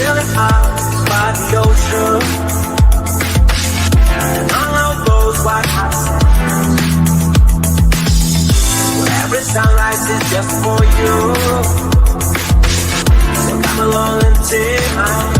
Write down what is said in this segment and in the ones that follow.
Chilling out by the ocean, and along those white hot sands, where every sunrise is just for you. So come along and take my hand.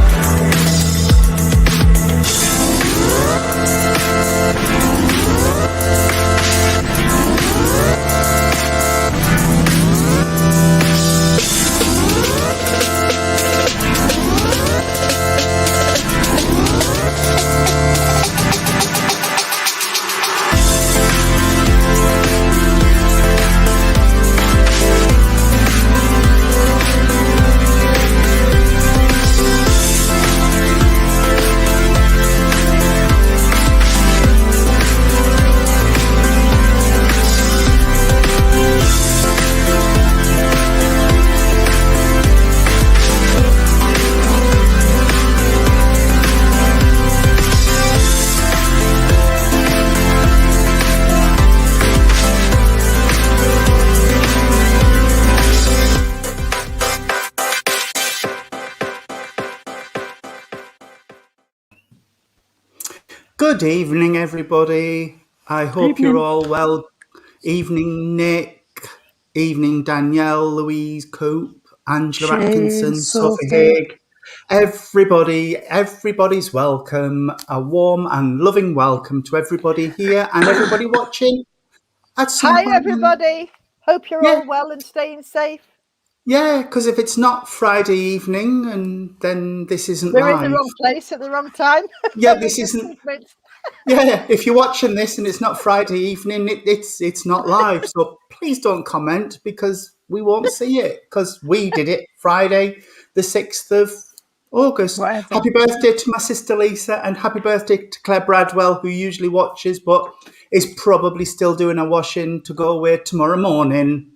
Good evening, everybody. I hope you're all well. Evening, Nick. Evening, Danielle, Louise Coop, Angela Atkinson, Sophie Haig. Everybody's welcome. A warm and loving welcome to everybody here and everybody watching. Hi, everybody. Hope you're all well and staying safe. Yeah, because if it's not Friday evening, and then this isn't We're live. in the wrong place at the wrong time. Yeah, this isn't. Yeah, if you're watching this and it's not Friday evening, it's not live. So please don't comment because we won't see it because we did it Friday, the 6th of August. Whatever. Happy birthday to my sister Lisa and happy birthday to Claire Bradwell, who usually watches but is probably still doing a washing to go away tomorrow morning.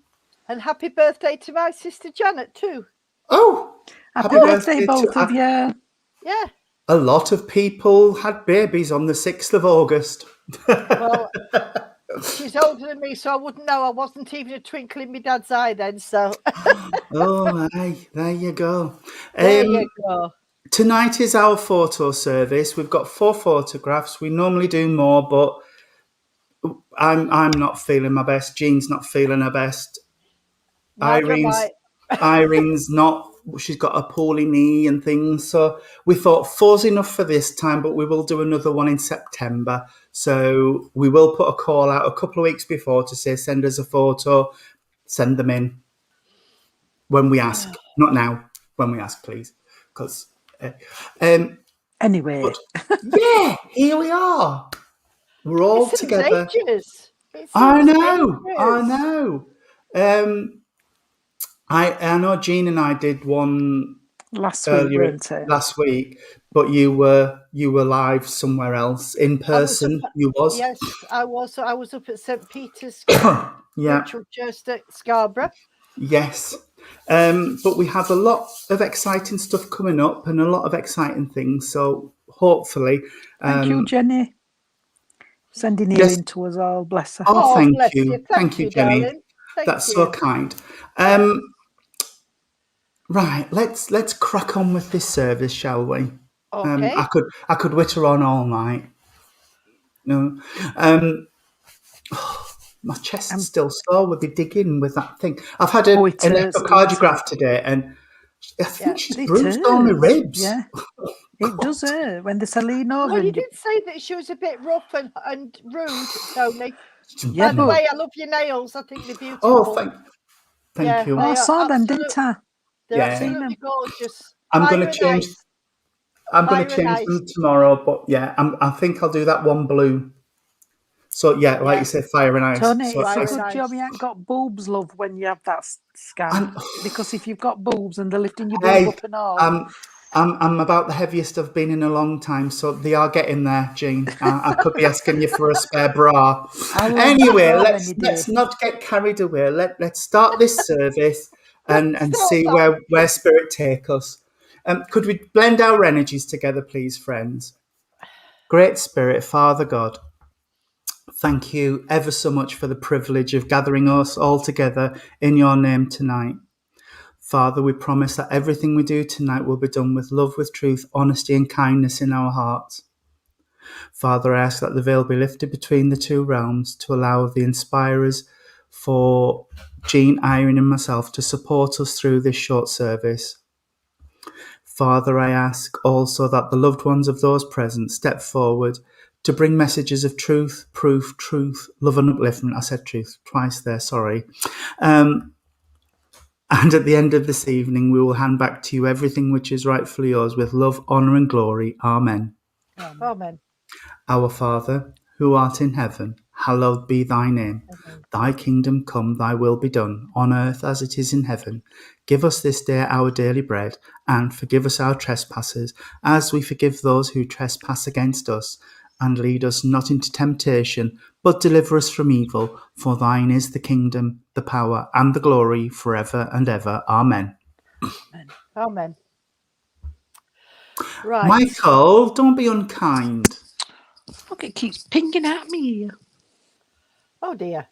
And happy birthday to my sister Janet too. Oh, happy birthday both of you. Yeah. A lot of people had babies on the 6th of August. Well, she's older than me, so I wouldn't know. I wasn't even a twinkle in my dad's eye then, so. Oh, aye, there you go. There you go. Tonight is our photo service. We've got 4 photographs. We normally do more, but I'm not feeling my best. Jean's not feeling her best. Irene's not. She's got a poorly knee and things. So we thought 4's enough for this time, but we will do another one in September. So we will put a call out a couple of weeks before to say, send us a photo, send them in when we ask. Not now, when we ask, please. Because anyway. Yeah, here we are. We're all together. I know. I know Jean and I did one last week, but you were live somewhere else in person. Yes, I was. I was up at St. Peter's, just at Scarborough. Yes, but we have a lot of exciting stuff coming up and a lot of exciting things. So hopefully, thank you, Jenny, sending healing to us all. Bless her. Oh, thank you, Jenny. That's so kind. Right, let's crack on with this service, shall we? Okay. I could witter on all night. No, my chest's still sore with the digging with that thing. I've had an echocardiograph today, and I think she's bruised all my ribs. Yeah, it does hurt when they lean over. Well, you did say that she was a bit rough and rude, Tony. Yeah, by the way, I love your nails. I think they're beautiful. Oh, thank you. I saw them, didn't I? They're absolutely gorgeous. I'm going to change them tomorrow, but I think I'll do that one blue. So like you said, fire and ice. Tony, so it's a good job you ain't got boobs, love, when you have that scan. Because if you've got boobs and they're lifting your boob up and all. I'm about the heaviest I've been in a long time, so they are getting there, Jean. I could be asking you for a spare bra. Anyway, let's not get carried away. Let's start this service and see where spirit take us. Could we blend our energies together, please, friends? Great Spirit, Father God, thank you ever so much for the privilege of gathering us all together in your name tonight. Father, we promise that everything we do tonight will be done with love, with truth, honesty and kindness in our hearts. Father, I ask that the veil be lifted between the two realms to allow the inspirers for Jean, Irene and myself to support us through this short service. Father, I ask also that the loved ones of those present step forward to bring messages of truth, proof, truth, love and upliftment. I said truth twice there, sorry. And at the end of this evening, we will hand back to you everything which is rightfully yours with love, honour and glory. Amen. Amen. Our Father, who art in heaven, hallowed be thy name. Thy kingdom come, thy will be done, on earth as it is in heaven. Give us this day our daily bread, and forgive us our trespasses, as we forgive those who trespass against us. And lead us not into temptation, but deliver us from evil. For thine is the kingdom, the power, and the glory, forever and ever. Amen. Amen. Right. Michael, don't be unkind. Look, it keeps pinging at me. Oh dear.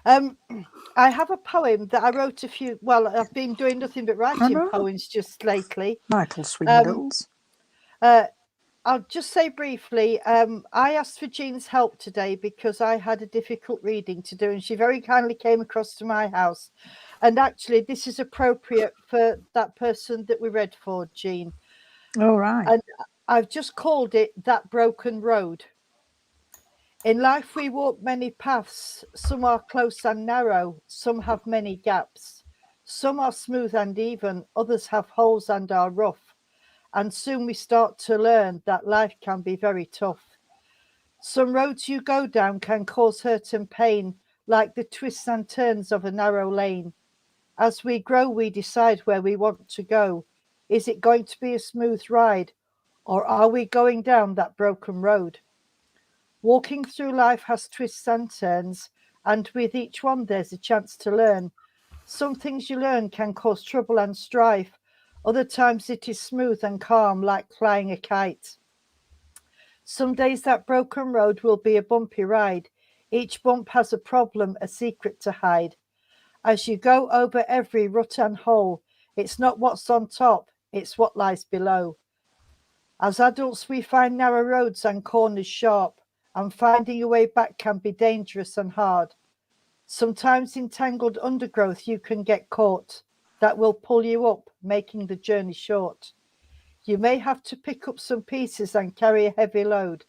I have a poem that I wrote I've been doing nothing but writing poems just lately. Michael Swindles. I'll just say briefly, I asked for Jean's help today because I had a difficult reading to do, and she very kindly came across to my house. And actually, this is appropriate for that person that we read for, Jean. All right. And I've just called it That Broken Road. In life, we walk many paths. Some are close and narrow. Some have many gaps. Some are smooth and even. Others have holes and are rough. And soon we start to learn that life can be very tough. Some roads you go down can cause hurt and pain, like the twists and turns of a narrow lane. As we grow, we decide where we want to go. Is it going to be a smooth ride, or are we going down that broken road? Walking through life has twists and turns, and with each one there's a chance to learn. Some things you learn can cause trouble and strife. Other times it is smooth and calm, like flying a kite. Some days that broken road will be a bumpy ride. Each bump has a problem, a secret to hide. As you go over every rut and hole, it's not what's on top, it's what lies below. As adults, we find narrow roads and corners sharp, and finding a way back can be dangerous and hard. Sometimes in tangled undergrowth you can get caught. That will pull you up, making the journey short. You may have to pick up some pieces and carry a heavy load.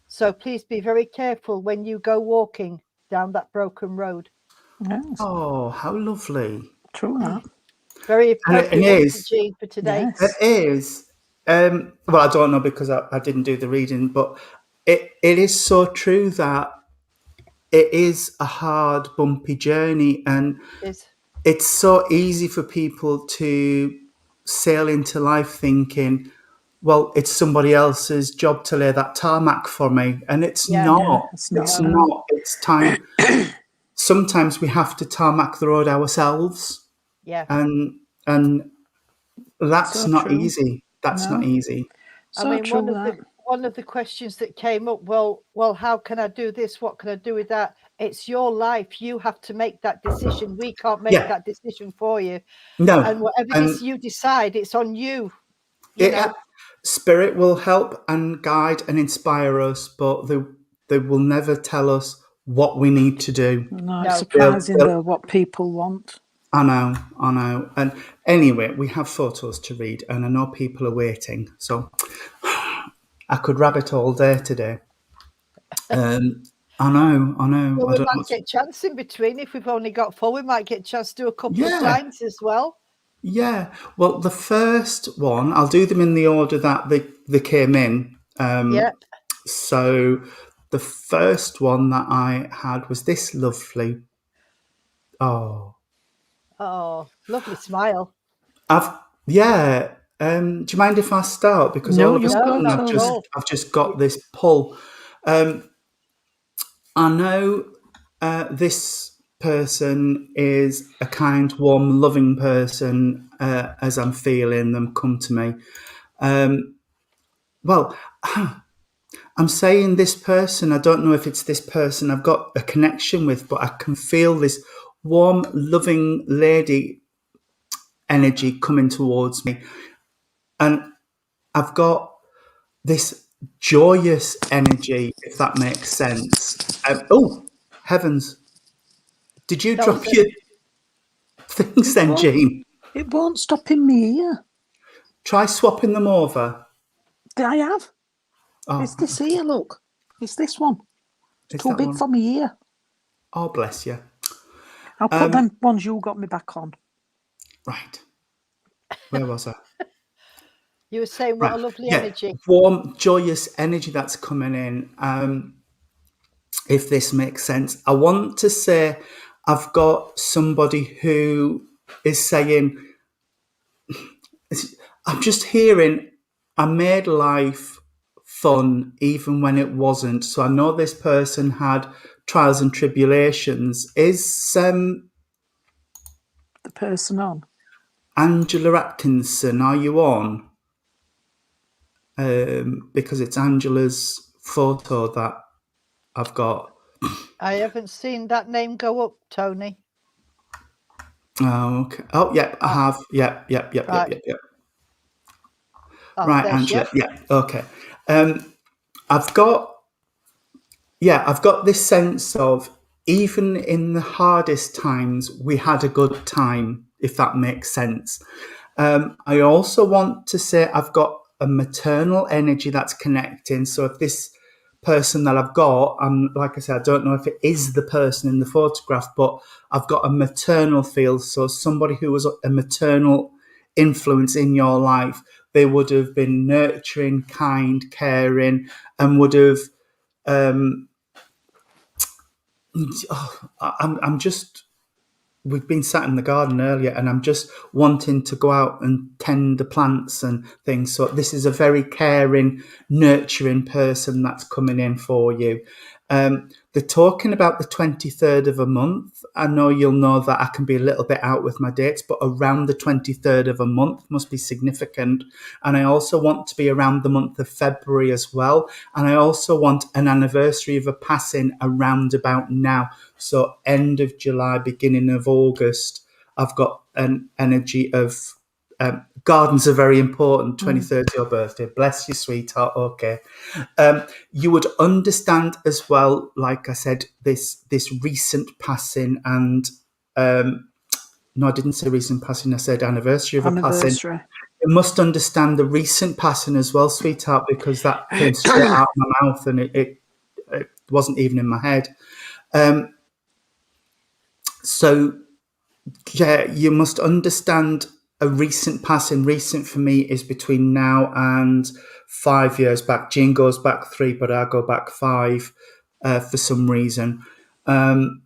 So please be very careful when you go walking down that broken road. Yes. Oh, how lovely. True that. Very And appropriate Jean for today. Yes. It is. Well, I don't know because I didn't do the reading, but it is so true that it is a hard, bumpy journey, and it's so easy for people to sail into life thinking, well, it's somebody else's job to lay that tarmac for me. And it's not. It's not. It's time. Sometimes we have to tarmac the road ourselves. Yeah. And that's So not true. easy. That's not easy. So I mean, true one of the questions that came up, well, how can I do this? What can I do with that? It's your life. You have to make that decision. We can't make that decision for you. No. And whatever you decide, it's on you. Spirit will help and guide and inspire us, but they will never tell us what we need to do. No, it's surprising though what people want. I know. And anyway, we have photos to read, and I know people are waiting. So I could rabbit all day today. I know. Well, we might get a chance in between. If we've only got 4, we might get a chance to do a couple of lines as well. Yeah. Well, the first one, I'll do them in the order that they came in. So the first one that I had was this lovely. Oh, lovely smile. Do you mind if I start? Because all of a sudden I've just got this pull. I know this person is a kind, warm, loving person as I'm feeling them come to me. Well, I'm saying this person, I don't know if it's this person I've got a connection with, but I can feel this warm, loving lady energy coming towards me. And I've got this joyous energy, if that makes sense. Oh, heavens. Did you That drop was your things then, won't- Jean? It won't stop in me here. Try swapping them over. I have. Oh, It's this here, look. It's this one. is Too that big one? for me here. Oh, bless you. I'll put them ones you got me back on. Right. Where was I? You were saying what a lovely energy. Warm, joyous energy that's coming in. If this makes sense, I want to say I've got somebody who is saying, I'm just hearing, I made life fun even when it wasn't. So I know this person had trials and tribulations. Is The person on. Angela Atkinson, are you on? Because it's Angela's photo that I've got. I haven't seen that name go up, Tony. Oh, okay. Oh, yep, I have. Yep. Right. Oh, Right, there's Angela. you. Yeah, okay. I've got this sense of, even in the hardest times, we had a good time, if that makes sense. I also want to say I've got a maternal energy that's connecting. So if this person that I've got, like I said, I don't know if it is the person in the photograph, but I've got a maternal feel. So somebody who was a maternal influence in your life, they would have been nurturing, kind, caring, and would have. I'm just. We've been sat in the garden earlier, and I'm just wanting to go out and tend the plants and things. So this is a very caring, nurturing person that's coming in for you. They're talking about the 23rd of a month. I know you'll know that I can be a little bit out with my dates, but around the 23rd of a month must be significant. And I also want to be around the month of February as well. And I also want an anniversary of a passing around about now. So end of July, beginning of August, I've got an energy of gardens are very important. 23rd your birthday. Bless you, sweetheart. Okay. You would understand as well, like I said, this recent passing and no, I didn't say recent passing. I said anniversary of a passing. Anniversary. You must understand the recent passing as well, sweetheart, because that came straight out of my mouth and it wasn't even in my head. So, yeah, you must understand a recent passing. Recent for me is between now and 5 years back. Jean goes back 3, but I go back 5 for some reason. And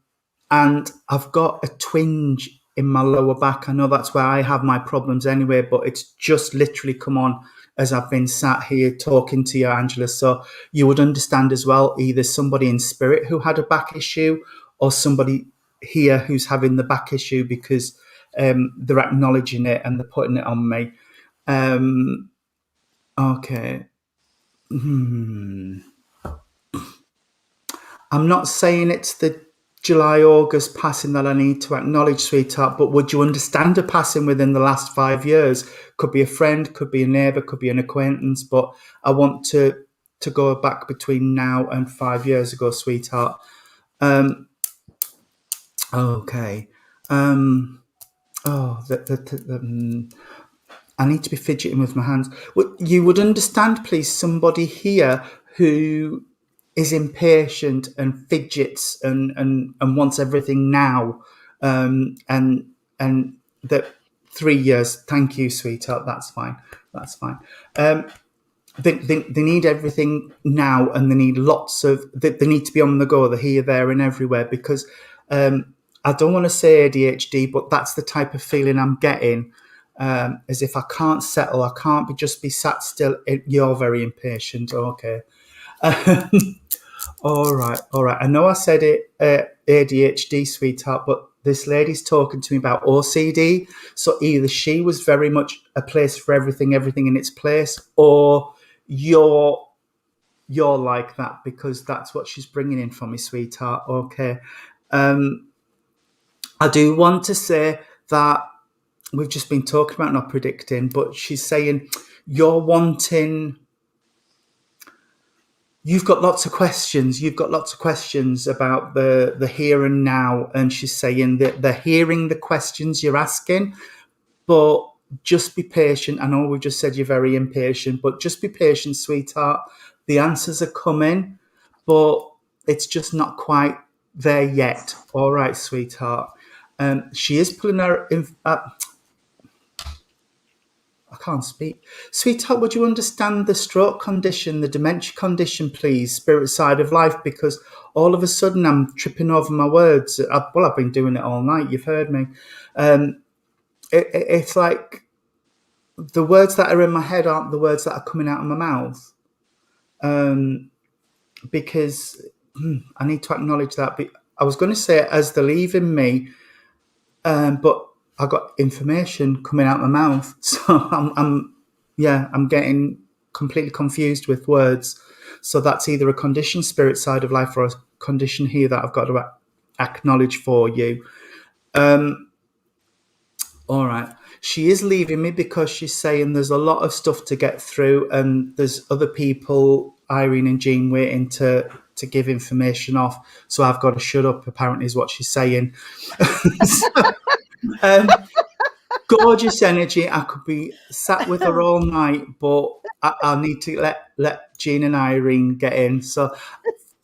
I've got a twinge in my lower back. I know that's where I have my problems anyway, but it's just literally come on as I've been sat here talking to you, Angela. So you would understand as well, either somebody in spirit who had a back issue or somebody here who's having the back issue because they're acknowledging it and they're putting it on me. Okay. I'm not saying it's the July, August passing that I need to acknowledge, sweetheart, but would you understand a passing within the last 5 years? Could be a friend, could be a neighbour, could be an acquaintance, but I want to go back between now and 5 years ago, sweetheart. Okay. I need to be fidgeting with my hands. You would understand, please, somebody here who is impatient and fidgets and wants everything now. And that 3 years. Thank you, sweetheart. That's fine. That's fine. They need everything now, and they need lots of. They need to be on the go. They're here, there, and everywhere because. I don't want to say ADHD, but that's the type of feeling I'm getting, as if I can't settle, I can't just be sat still. You're very impatient, okay. All right. I know I said it, ADHD, sweetheart, but this lady's talking to me about OCD, so either she was very much a place for everything in its place, or you're like that, because that's what she's bringing in for me, sweetheart, okay. I do want to say that we've just been talking about not predicting, but she's saying you're wanting. You've got lots of questions. You've got lots of questions about the here and now, and she's saying that they're hearing the questions you're asking, but just be patient. I know we've just said you're very impatient, but just be patient, sweetheart. The answers are coming, but it's just not quite there yet. All right, sweetheart. She is pulling her. I can't speak. Sweetheart, would you understand the stroke condition, the dementia condition, please, spirit side of life? Because all of a sudden I'm tripping over my words. I've been doing it all night. You've heard me. It's like the words that are in my head aren't the words that are coming out of my mouth. Because I need to acknowledge that. But I was going to say it as they're leaving me, but I got information coming out my mouth, so I'm getting completely confused with words. So that's either a condition, spirit side of life, or a condition here that I've got to acknowledge for you. All right. She is leaving me because she's saying there's a lot of stuff to get through, and there's other people, Irene and Jean, waiting to give information off. So I've got to shut up, apparently, is what she's saying. Gorgeous energy. I could be sat with her all night, but I need to let Jean and Irene get in. So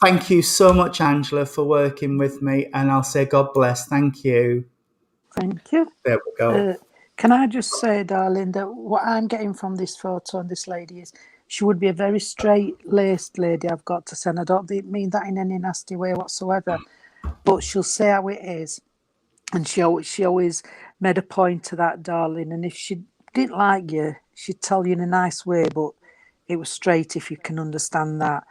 thank you so much, Angela, for working with me, and I'll say God bless. Thank you. Thank you. There we go. Can I just say, darling, that what I'm getting from this photo and this lady is she would be a very straight-laced lady, I've got to say. And I don't mean that in any nasty way whatsoever, but she'll say how it is. And she always made a point to that, darling. And if she didn't like you, she'd tell you in a nice way, but it was straight, if you can understand that.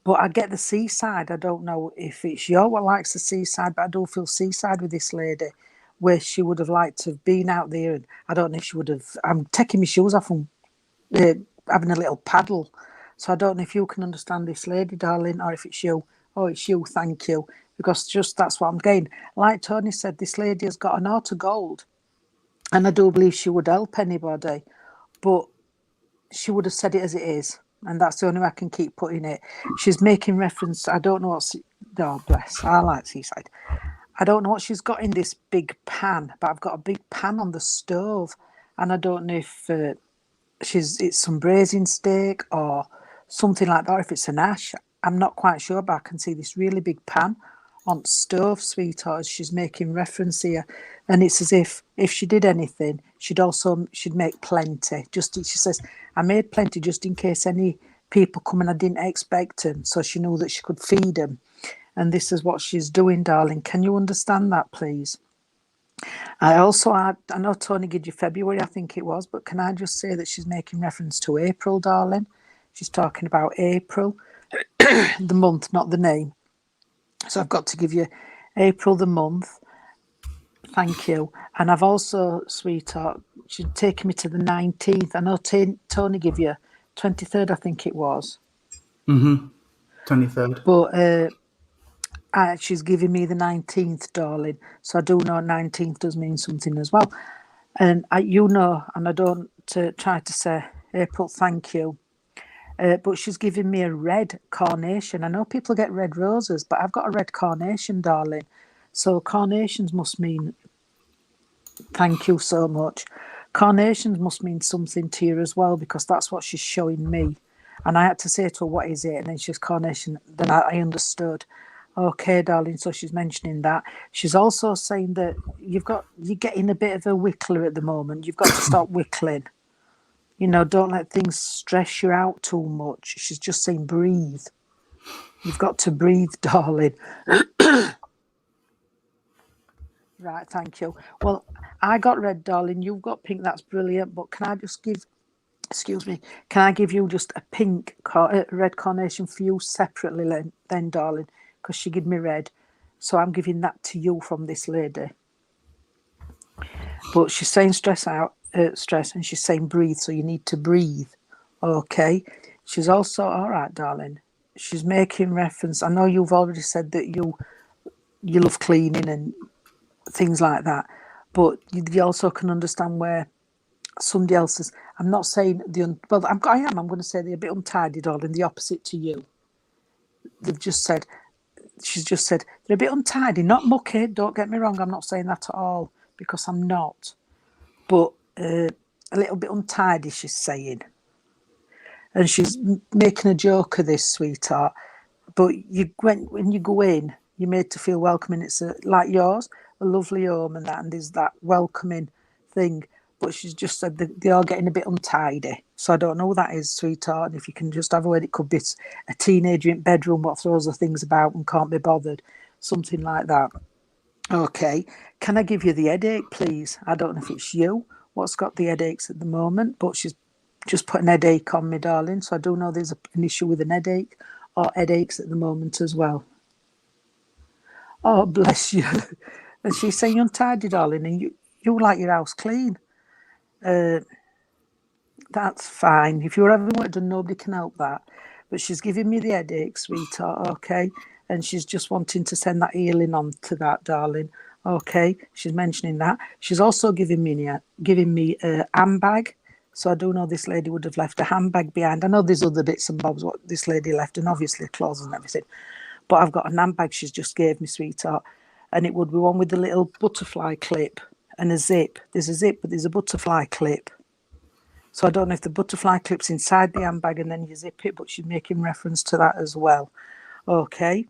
But I get the seaside. I don't know if it's your what likes the seaside, but I do feel seaside with this lady, where she would have liked to have been out there. And I don't know if she would have. I'm taking my shoes off and having a little paddle. So I don't know if you can understand this lady, darling, or if it's you. Oh, it's you, thank you. Because just that's what I'm getting. Like Tony said, this lady has got an heart of gold. And I do believe she would help anybody. But she would have said it as it is. And that's the only way I can keep putting it. She's making reference, I don't know what's... Oh, bless, I like seaside. I don't know what she's got in this big pan, but I've got a big pan on the stove. And I don't know if it's some braising steak or something like that, or if it's an ash. I'm not quite sure, but I can see this really big pan on stove, sweetheart, as she's making reference here. And it's as if she did anything, she'd make plenty. She says, I made plenty just in case any people come and I didn't expect them. So she knew that she could feed them. And this is what she's doing, darling. Can you understand that, please? I know Tony gave you February, I think it was, but can I just say that she's making reference to April, darling? She's talking about April, the month, not the name. So I've got to give you April, the month. Thank you. And I've also, sweetheart, she's taken me to the 19th. I know Tony gave you 23rd, I think it was. 23rd. But she's giving me the 19th, darling. So I do know 19th does mean something as well. And and I don't try to say, April, thank you. But she's giving me a red carnation. I know people get red roses, but I've got a red carnation, darling. So carnations must mean thank you so much. Carnations must mean something to you as well, because that's what she's showing me. And I had to say to her, what is it? And then she's carnation. Then I understood. Okay, darling. So she's mentioning that. She's also saying that you're getting a bit of a wickler at the moment. You've got to stop wickling. Don't let things stress you out too much. She's just saying breathe. You've got to breathe, darling. Right, thank you. Well, I got red, darling. You've got pink. That's brilliant. But can I just give you just a pink, red carnation for you separately then, darling? Because she gave me red. So I'm giving that to you from this lady. But she's saying stress, and she's saying breathe, so you need to breathe. Okay. She's also, all right, darling. She's making reference. I know you've already said that you love cleaning and things like that. but you also can understand where somebody else's. I'm not saying I am. I'm going to say they're a bit untidy, darling. The opposite to you. They've just said. She's just said they're a bit untidy, not mucky. Don't get me wrong. I'm not saying that at all because I'm not. But a little bit untidy, she's saying, and she's making a joke of this, sweetheart. But when you go in, you're made to feel welcoming. It's like yours, a lovely home and that, and there's that welcoming thing. But she's just said that they are getting a bit untidy. So I don't know who that is, sweetheart. And if you can just have a word, it could be a teenager in bedroom what throws the things about and can't be bothered. Something like that. Okay. Can I give you the headache, please? I don't know if it's you what's got the headaches at the moment, but she's just put an headache on me, darling. So I do know there's an issue with an headache or headaches at the moment as well. Oh, bless you. And she's saying you're untidy, darling, and you like your house clean. That's fine. If you're having work done, nobody can help that. But she's giving me the headache, sweetheart, okay? And she's just wanting to send that healing on to that, darling. Okay, she's mentioning that. She's also giving me a handbag. So I do know this lady would have left a handbag behind. I know there's other bits and bobs what this lady left, and obviously clothes and everything. But I've got a handbag she's just gave me, sweetheart. And it would be one with the little butterfly clip and a zip. There's a zip, but there's a butterfly clip. So I don't know if the butterfly clip's inside the handbag and then you zip it, but she's making reference to that as well. Okay.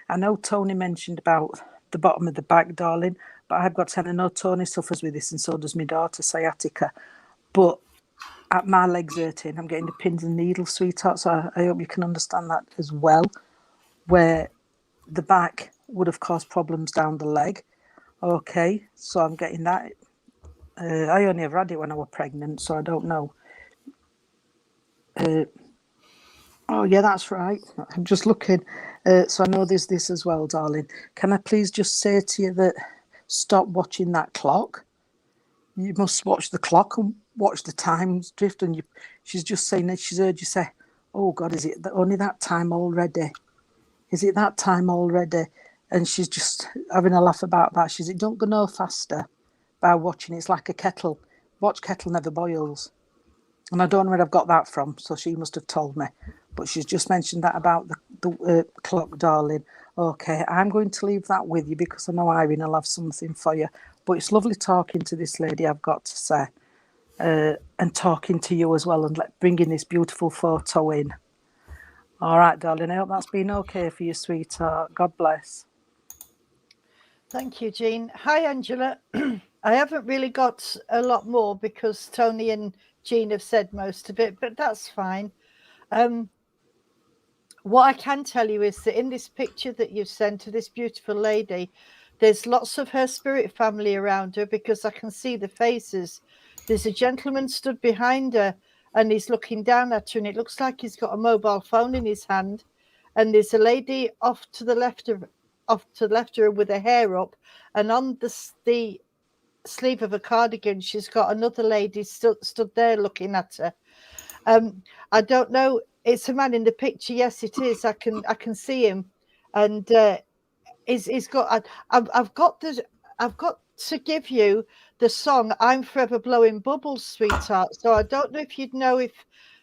I know Tony mentioned about the bottom of the back, darling, but I've got to say I know Tony suffers with this and so does my daughter, sciatica. But at my legs hurting, I'm getting the pins and needles, sweetheart, so I hope you can understand that as well, where the back would have caused problems down the leg. Okay, so I'm getting that. I only ever had it when I was pregnant, so I don't know. Oh, yeah, that's right. I'm just looking. So I know there's this as well, darling. Can I please just say to you that stop watching that clock? You must watch the clock and watch the times drift. And she's just saying that she's heard you say, oh, God, is it only that time already? Is it that time already? And she's just having a laugh about that. She said, don't go no faster by watching. It's like a kettle. Watch kettle never boils. And I don't know where I've got that from, so she must have told me. But she's just mentioned that about the clock, darling. Okay, I'm going to leave that with you because I know Irene will have something for you. But it's lovely talking to this lady, I've got to say. And talking to you as well and bringing this beautiful photo in. All right, darling, I hope that's been okay for you, sweetheart. God bless. Thank you, Jean. Hi, Angela. I haven't really got a lot more because Tony and Jean have said most of it, but that's fine. What I can tell you is that in this picture that you've sent to this beautiful lady, there's lots of her spirit family around her because I can see the faces. There's a gentleman stood behind her and he's looking down at her and it looks like he's got a mobile phone in his hand. And there's a lady off to the left of her with her hair up, and on the sleeve of a cardigan she's got another lady stood there looking at her. I don't know, it's a man in the picture. Yes, it is. I can see him, and he's got. I've got to give you the song "I'm Forever Blowing Bubbles," sweetheart. So I don't know if you'd know if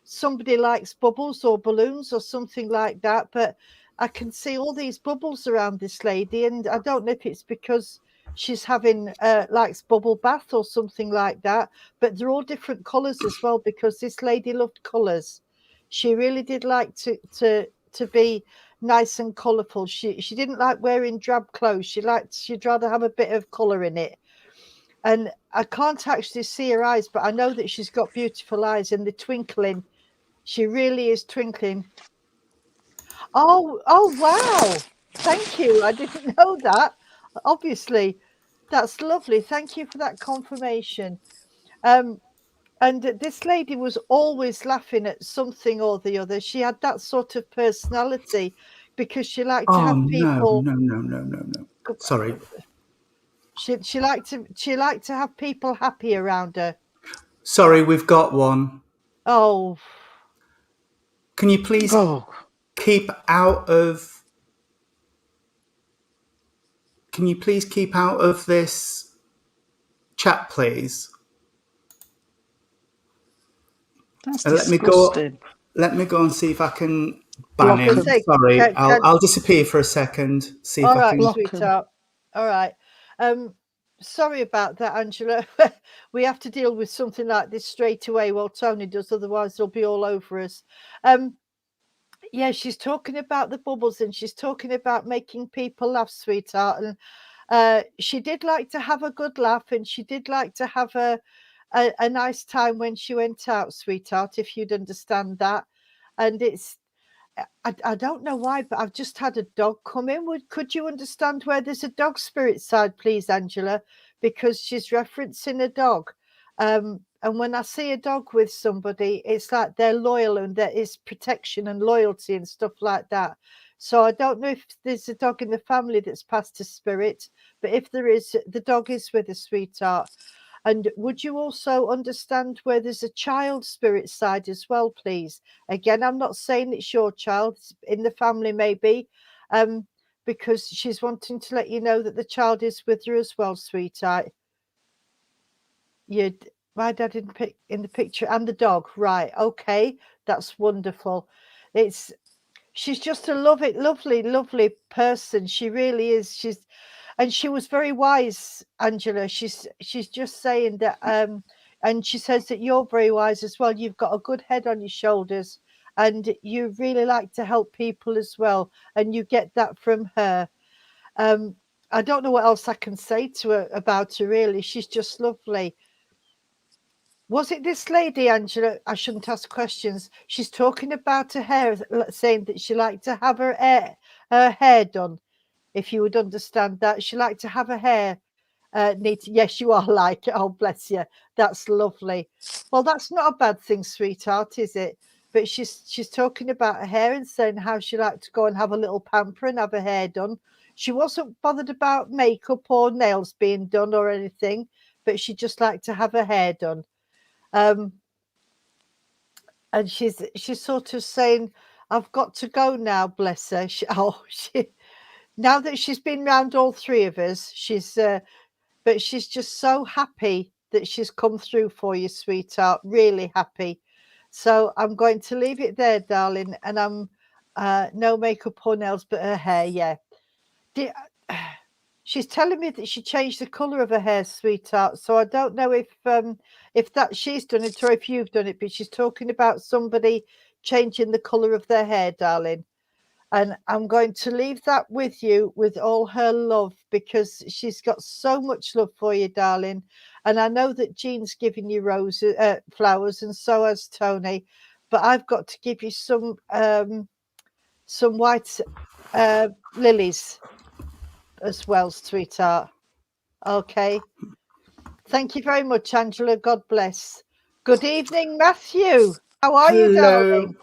somebody likes bubbles or balloons or something like that, but I can see all these bubbles around this lady, and I don't know if it's because she's having likes bubble bath or something like that, but they're all different colors as well because this lady loved colors. She really did like to be nice and colorful. She didn't like wearing drab clothes. She'd rather have a bit of color in it. And I can't actually see her eyes, but I know that she's got beautiful eyes and they're twinkling. She really is twinkling. Oh, wow. Thank you. I didn't know that. Obviously, that's lovely. Thank you for that confirmation. And this lady was always laughing at something or the other. She had that sort of personality because she liked to have people. No. Sorry. She liked to have people happy around her. Sorry, we've got one. Oh. Can you please keep out of this chat, please. That's And disgusting. let me go and see if I can ban Block him. 'em. Sorry, Can- I'll disappear for a second. See if All I right, can. Block 'em. sweetheart. All right. Sorry about that, Angela. We have to deal with something like this straight away while Tony does, otherwise they'll be all over us. Yeah, she's talking about the bubbles and she's talking about making people laugh, sweetheart. And she did like to have a good laugh, and she did like to have a nice time when she went out, sweetheart, if you'd understand that. And I don't know why, but I've just had a dog come in. Could you understand where there's a dog spirit side, please, Angela? Because she's referencing a dog. And when I see a dog with somebody, it's like they're loyal and there is protection and loyalty and stuff like that. So I don't know if there's a dog in the family that's passed to spirit, but if there is, the dog is with a sweetheart. And would you also understand where there's a child spirit side as well, please? Again, I'm not saying it's your child, it's in the family maybe, because she's wanting to let you know that the child is with her as well, sweetheart. My dad in the picture and the dog, right? Okay, that's wonderful. She's just a lovely person. She really is. And she was very wise, Angela. She's just saying that, and she says that you're very wise as well. You've got a good head on your shoulders, and you really like to help people as well, and you get that from her. I don't know what else I can say to her about her. Really, she's just lovely. Was it this lady, Angela? I shouldn't ask questions. She's talking about her hair, saying that she liked to have her hair done. If you would understand that, she liked to have her hair neat. Yes, you are like it. Oh, bless you. That's lovely. Well, that's not a bad thing, sweetheart, is it? But she's talking about her hair and saying how she liked to go and have a little pamper and have her hair done. She wasn't bothered about makeup or nails being done or anything, but she just liked to have her hair done. And she's sort of saying, I've got to go now, bless her. Now that she's been round all three of us, but she's just so happy that she's come through for you, sweetheart. Really happy. So I'm going to leave it there, darling. And I'm no makeup or nails, but her hair, yeah. She's telling me that she changed the colour of her hair, sweetheart. So I don't know if that she's done it or if you've done it, but she's talking about somebody changing the colour of their hair, darling. And I'm going to leave that with you with all her love, because she's got so much love for you, darling. And I know that Jean's giving you flowers, and so has Tony. But I've got to give you some white lilies as well, sweetheart. Okay. Thank you very much, Angela. God bless. Good evening, Matthew. How are you, darling?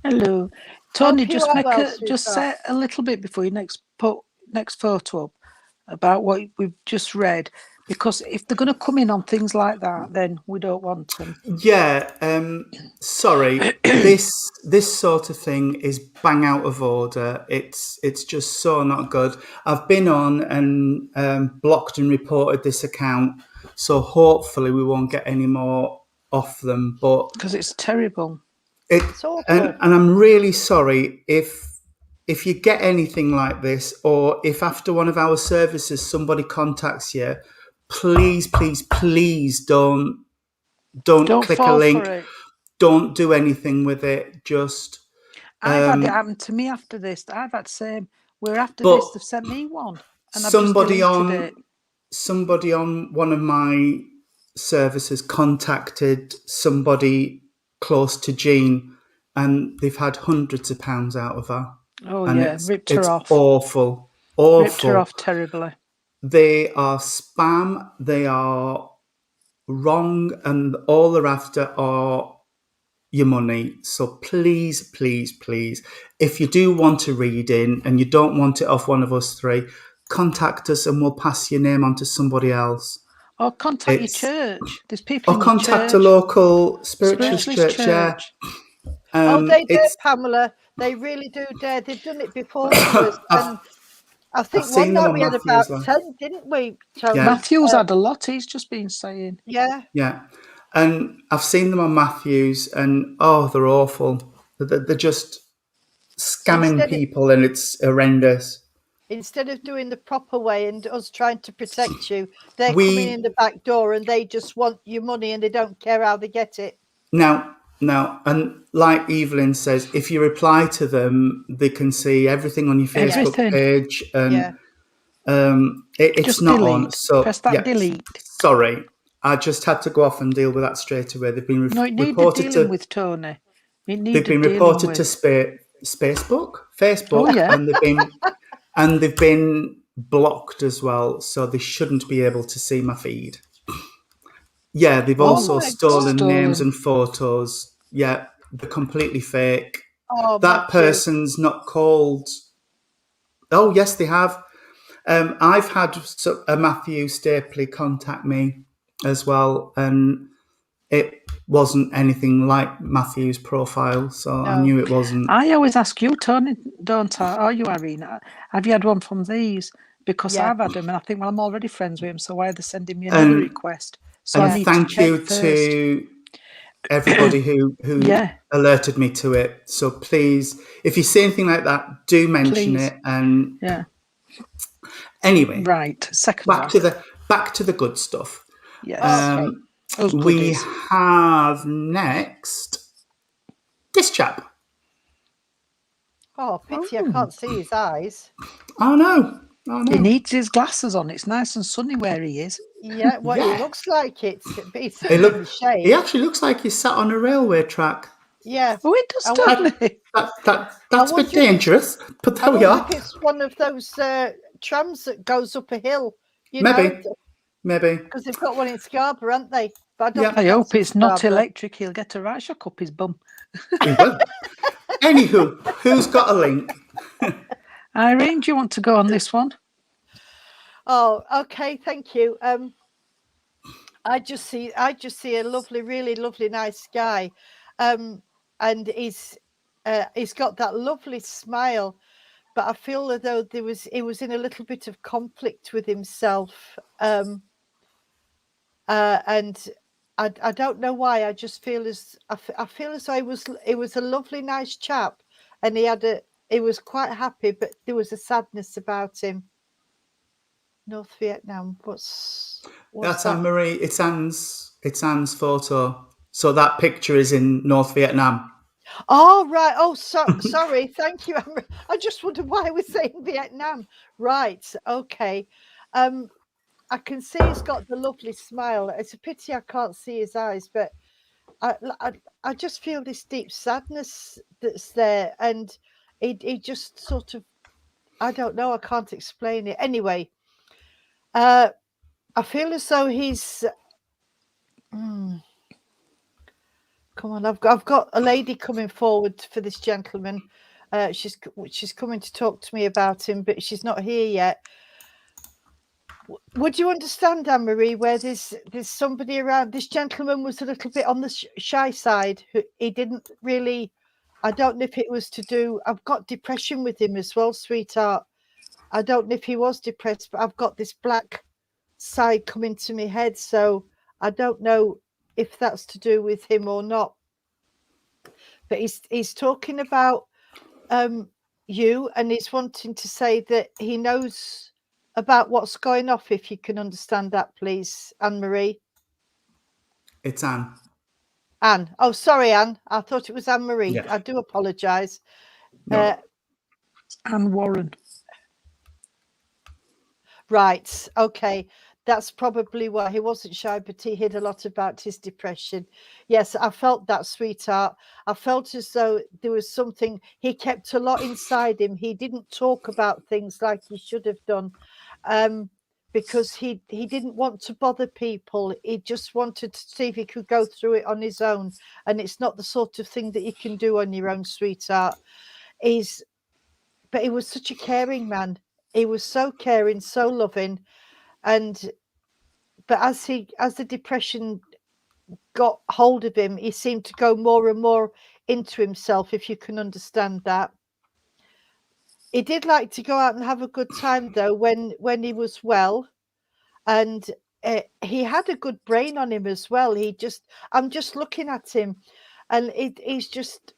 Hello. Tony, Hope you are well, just sweetheart. say a little bit before you next photo up about what we've just read, because if they're going to come in on things like that, then we don't want them. Yeah, sorry. This sort of thing is bang out of order. It's just so not good. I've been on and blocked and reported this account, so hopefully we won't get any more off them. But because it's terrible. It's awful. And I'm really sorry if you get anything like this, or if after one of our services somebody contacts you, please don't click a link. Don't do anything with it. Just I've had it happen to me after this. I've had the same. Where after this they've sent me one, and I've just deleted it. Somebody on one of my services contacted somebody close to Jean, and they've had hundreds of pounds out of her. Oh, and yeah, ripped her off. Awful. Ripped her off terribly. They are spam. They are wrong, and all they're after are your money. So please, if you do want a reading and you don't want it off one of us three, contact us and we'll pass your name on to somebody else. Or contact your church. There's people. Or contact a local spiritualist church. Yeah. They do, Pamela. They really do dare. They've done it before to us. I think seen one them night on we had Matthew's about one. 10, didn't we, Tony? Yeah. Matthew's had a lot. He's just been saying. Yeah. Yeah. And I've seen them on Matthews, and oh, they're awful. They're just scamming Instead of- people, and it's horrendous. Instead of doing the proper way and us trying to protect you, they're coming in the back door and they just want your money and they don't care how they get it. Now, and like Evelyn says, if you reply to them, they can see everything on your Facebook Everything. page, and Yeah. it's Just not delete. on. So Press that yeah, delete. sorry, I just had to go off and deal with that straight away. They've been No, it needed reported dealing to. with, Tony. It needed They've been dealing reported with. to Facebook, Oh, yeah. and they've been blocked as well. So they shouldn't be able to see my feed. Yeah, they've also my stolen God. names and photos. Yeah, they're completely fake. Oh, That Matthew. person's not called. Oh, yes, they have. I've had a Matthew Stapley contact me as well, and it wasn't anything like Matthew's profile, so I No. knew it wasn't. I always ask you, Tony, don't I? Are you, Irene? Have you had one from these? Because Yeah. I've had them, and I think, well, I'm already friends with him, so why are they sending me another request? So I And need thank to check you first. to everybody who Yeah. alerted me to it. So please, if you see anything like that, do mention Please. it. And Yeah. anyway, Right. Second back one. to the good stuff. Yes. Okay. Those We goodies. have next this chap. Oh, pity I can't see his eyes. Oh no. He needs his glasses on. It's nice and sunny where he is. Yeah, well, Yeah. it looks like it. But he's He sitting in the shade. He actually looks like he's sat on a railway track. Yeah. Oh, it does, I doesn't it? That's a bit wonder if dangerous, but I there we wonder are. if it's one of those trams that goes up a hill. You know, Maybe. because they've got one in Scarborough, haven't they? But I don't Yeah. think I that's hope in it's not Scarborough. electric. He'll get a right shock up his bum. He will. Anywho, who's got a link? Irene, do you want to go on this one? Oh, okay, thank you. I just see a lovely, really lovely, nice guy, and he's got that lovely smile, but I feel as though he was in a little bit of conflict with himself, and I don't know why. I just feel I feel as though he was a lovely, nice chap, and he was quite happy, but there was a sadness about him. North Vietnam. What's That's that? Anne-Marie. It's Anne's photo. So that picture is in North Vietnam. Oh, right. Oh, sorry. Thank you. I just wondered why I was saying Vietnam. Right. Okay. I can see he's got the lovely smile. It's a pity I can't see his eyes, but I just feel this deep sadness that's there, and he just sort of, I don't know. I can't explain it. Anyway, I feel as though he's. Come on, I've got a lady coming forward for this gentleman. She's coming to talk to me about him, but she's not here yet. Would you understand, Anne-Marie, where there's somebody around? This gentleman was a little bit on the shy side. He didn't really. I don't know if it was to do. I've got depression with him as well, sweetheart. I don't know if he was depressed, but I've got this black side coming to my head, so I don't know if that's to do with him or not. But he's talking about you, and he's wanting to say that he knows about what's going off. If you can understand that, please, Anne-Marie. It's Anne. Anne. Oh, sorry, Anne. I thought it was Anne-Marie. Yeah. I do apologise. No. Anne Warren. Right. Okay. That's probably why he wasn't shy, but he hid a lot about his depression. Yes, I felt that, sweetheart. I felt as though there was something, he kept a lot inside him. He didn't talk about things like he should have done, because he didn't want to bother people. He just wanted to see if he could go through it on his own. And it's not the sort of thing that you can do on your own, sweetheart. But he was such a caring man. He was so caring, so loving. But as the depression got hold of him, he seemed to go more and more into himself, if you can understand that. He did like to go out and have a good time though when he was well, and he had a good brain on him as well. I'm just looking at him, and he's just,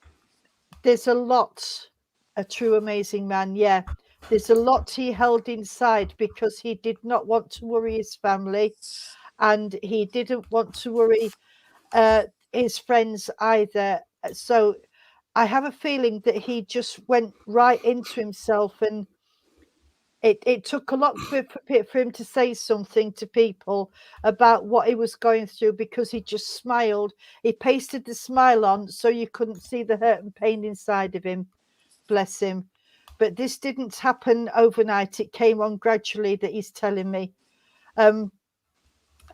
there's a true amazing man. Yeah, there's a lot he held inside because he did not want to worry his family, and he didn't want to worry his friends either. So I have a feeling that he just went right into himself, and it took a lot for him to say something to people about what he was going through, because he just smiled. He pasted the smile on so you couldn't see the hurt and pain inside of him. Bless him. But this didn't happen overnight. It came on gradually, that he's telling me. And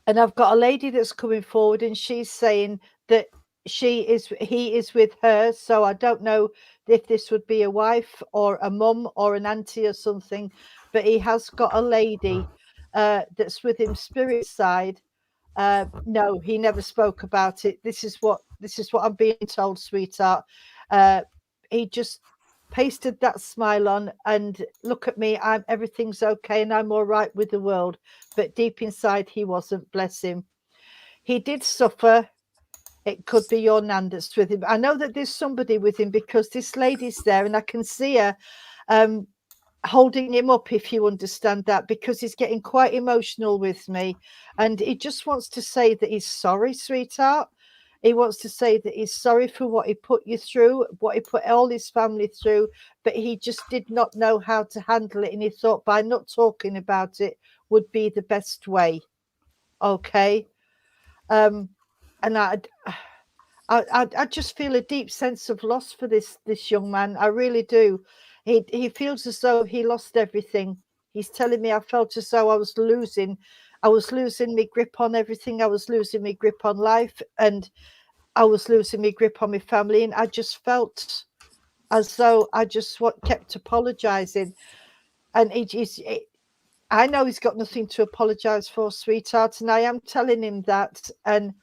I've got a lady that's coming forward, and she's saying that he is with her. So I don't know if this would be a wife or a mum or an auntie or something, but he has got a lady that's with him spirit side. No, he never spoke about it. This is what I'm being told, sweetheart. He just pasted that smile on, and look at me, everything's okay and I'm all right with the world. But deep inside he wasn't, bless him. He did suffer. It could be your nan that's with him. I know that there's somebody with him, because this lady's there and I can see her holding him up, if you understand that, because he's getting quite emotional with me, and he just wants to say that he's sorry, sweetheart. He wants to say that he's sorry for what he put you through, what he put all his family through, but he just did not know how to handle it, and he thought by not talking about it would be the best way. Okay. And I just feel a deep sense of loss for this young man. I really do. He feels as though he lost everything. He's telling me I felt as though I was losing my grip on everything. I was losing my grip on life, and I was losing my grip on my family. And I just felt as though I just kept apologizing. And I know he's got nothing to apologize for, sweetheart. And I am telling him that. And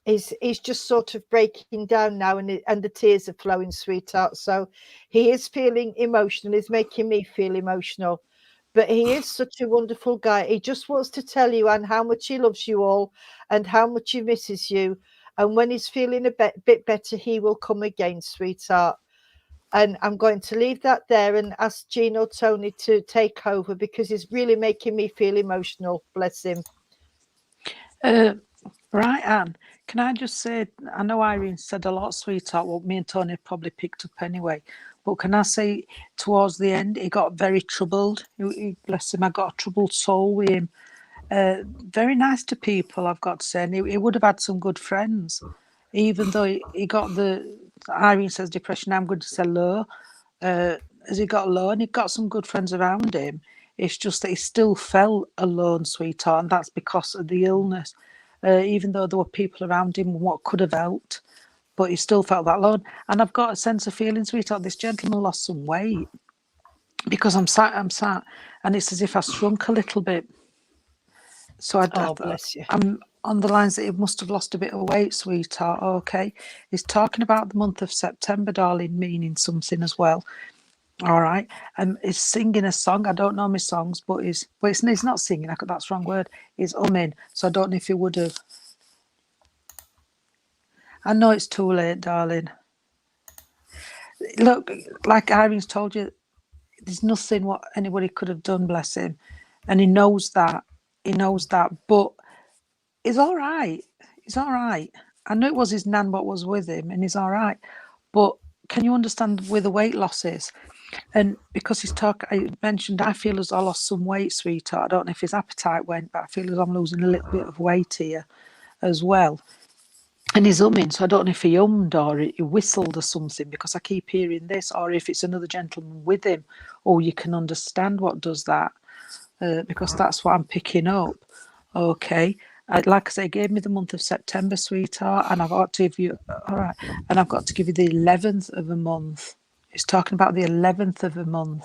he's just sort of breaking down now, and the tears are flowing, sweetheart. So he is feeling emotional. He's making me feel emotional. But he is such a wonderful guy. He just wants to tell you, Anne, how much he loves you all and how much he misses you. And when he's feeling a bit better, he will come again, sweetheart. And I'm going to leave that there and ask Jean or Tony to take over, because he's really making me feel emotional. Bless him. Right, Anne, can I just say, I know Irene said a lot, sweetheart, what me and Tony probably picked up anyway, but can I say towards the end, he got very troubled. Bless him, I got a troubled soul with him. Very nice to people, I've got to say, and he would have had some good friends, even though he got Irene says depression, I'm going to say low, as he got low, and he got some good friends around him. It's just that he still felt alone, sweetheart, and that's because of the illness. Even though there were people around him what could have helped, but he still felt that alone. And I've got a sense of feeling, sweetheart, this gentleman lost some weight, because I'm sat, and it's as if I shrunk a little bit. So Bless you. I'm on the lines that he must have lost a bit of weight, sweetheart. Okay, he's talking about the month of September, darling, meaning something as well. All right, he's singing a song. I don't know my songs, but he's not singing. That's the wrong word. He's humming. So I don't know if he would have. I know it's too late, darling. Look, like Irene's told you, there's nothing what anybody could have done, bless him, and he knows that. But he's all right. He's all right. I know it was his nan what was with him, and he's all right. But can you understand with the weight losses? And because I mentioned, I feel as though I lost some weight, sweetheart. I don't know if his appetite went, but I feel as though I'm losing a little bit of weight here as well. And he's humming, so I don't know if he hummed or he whistled or something, because I keep hearing this, or if it's another gentleman with him, or you can understand what does that, because that's what I'm picking up. Okay. Like I say, he gave me the month of September, sweetheart, and I've got to give you, all right, and I've got to give you the 11th of a month. He's talking about the 11th of a month.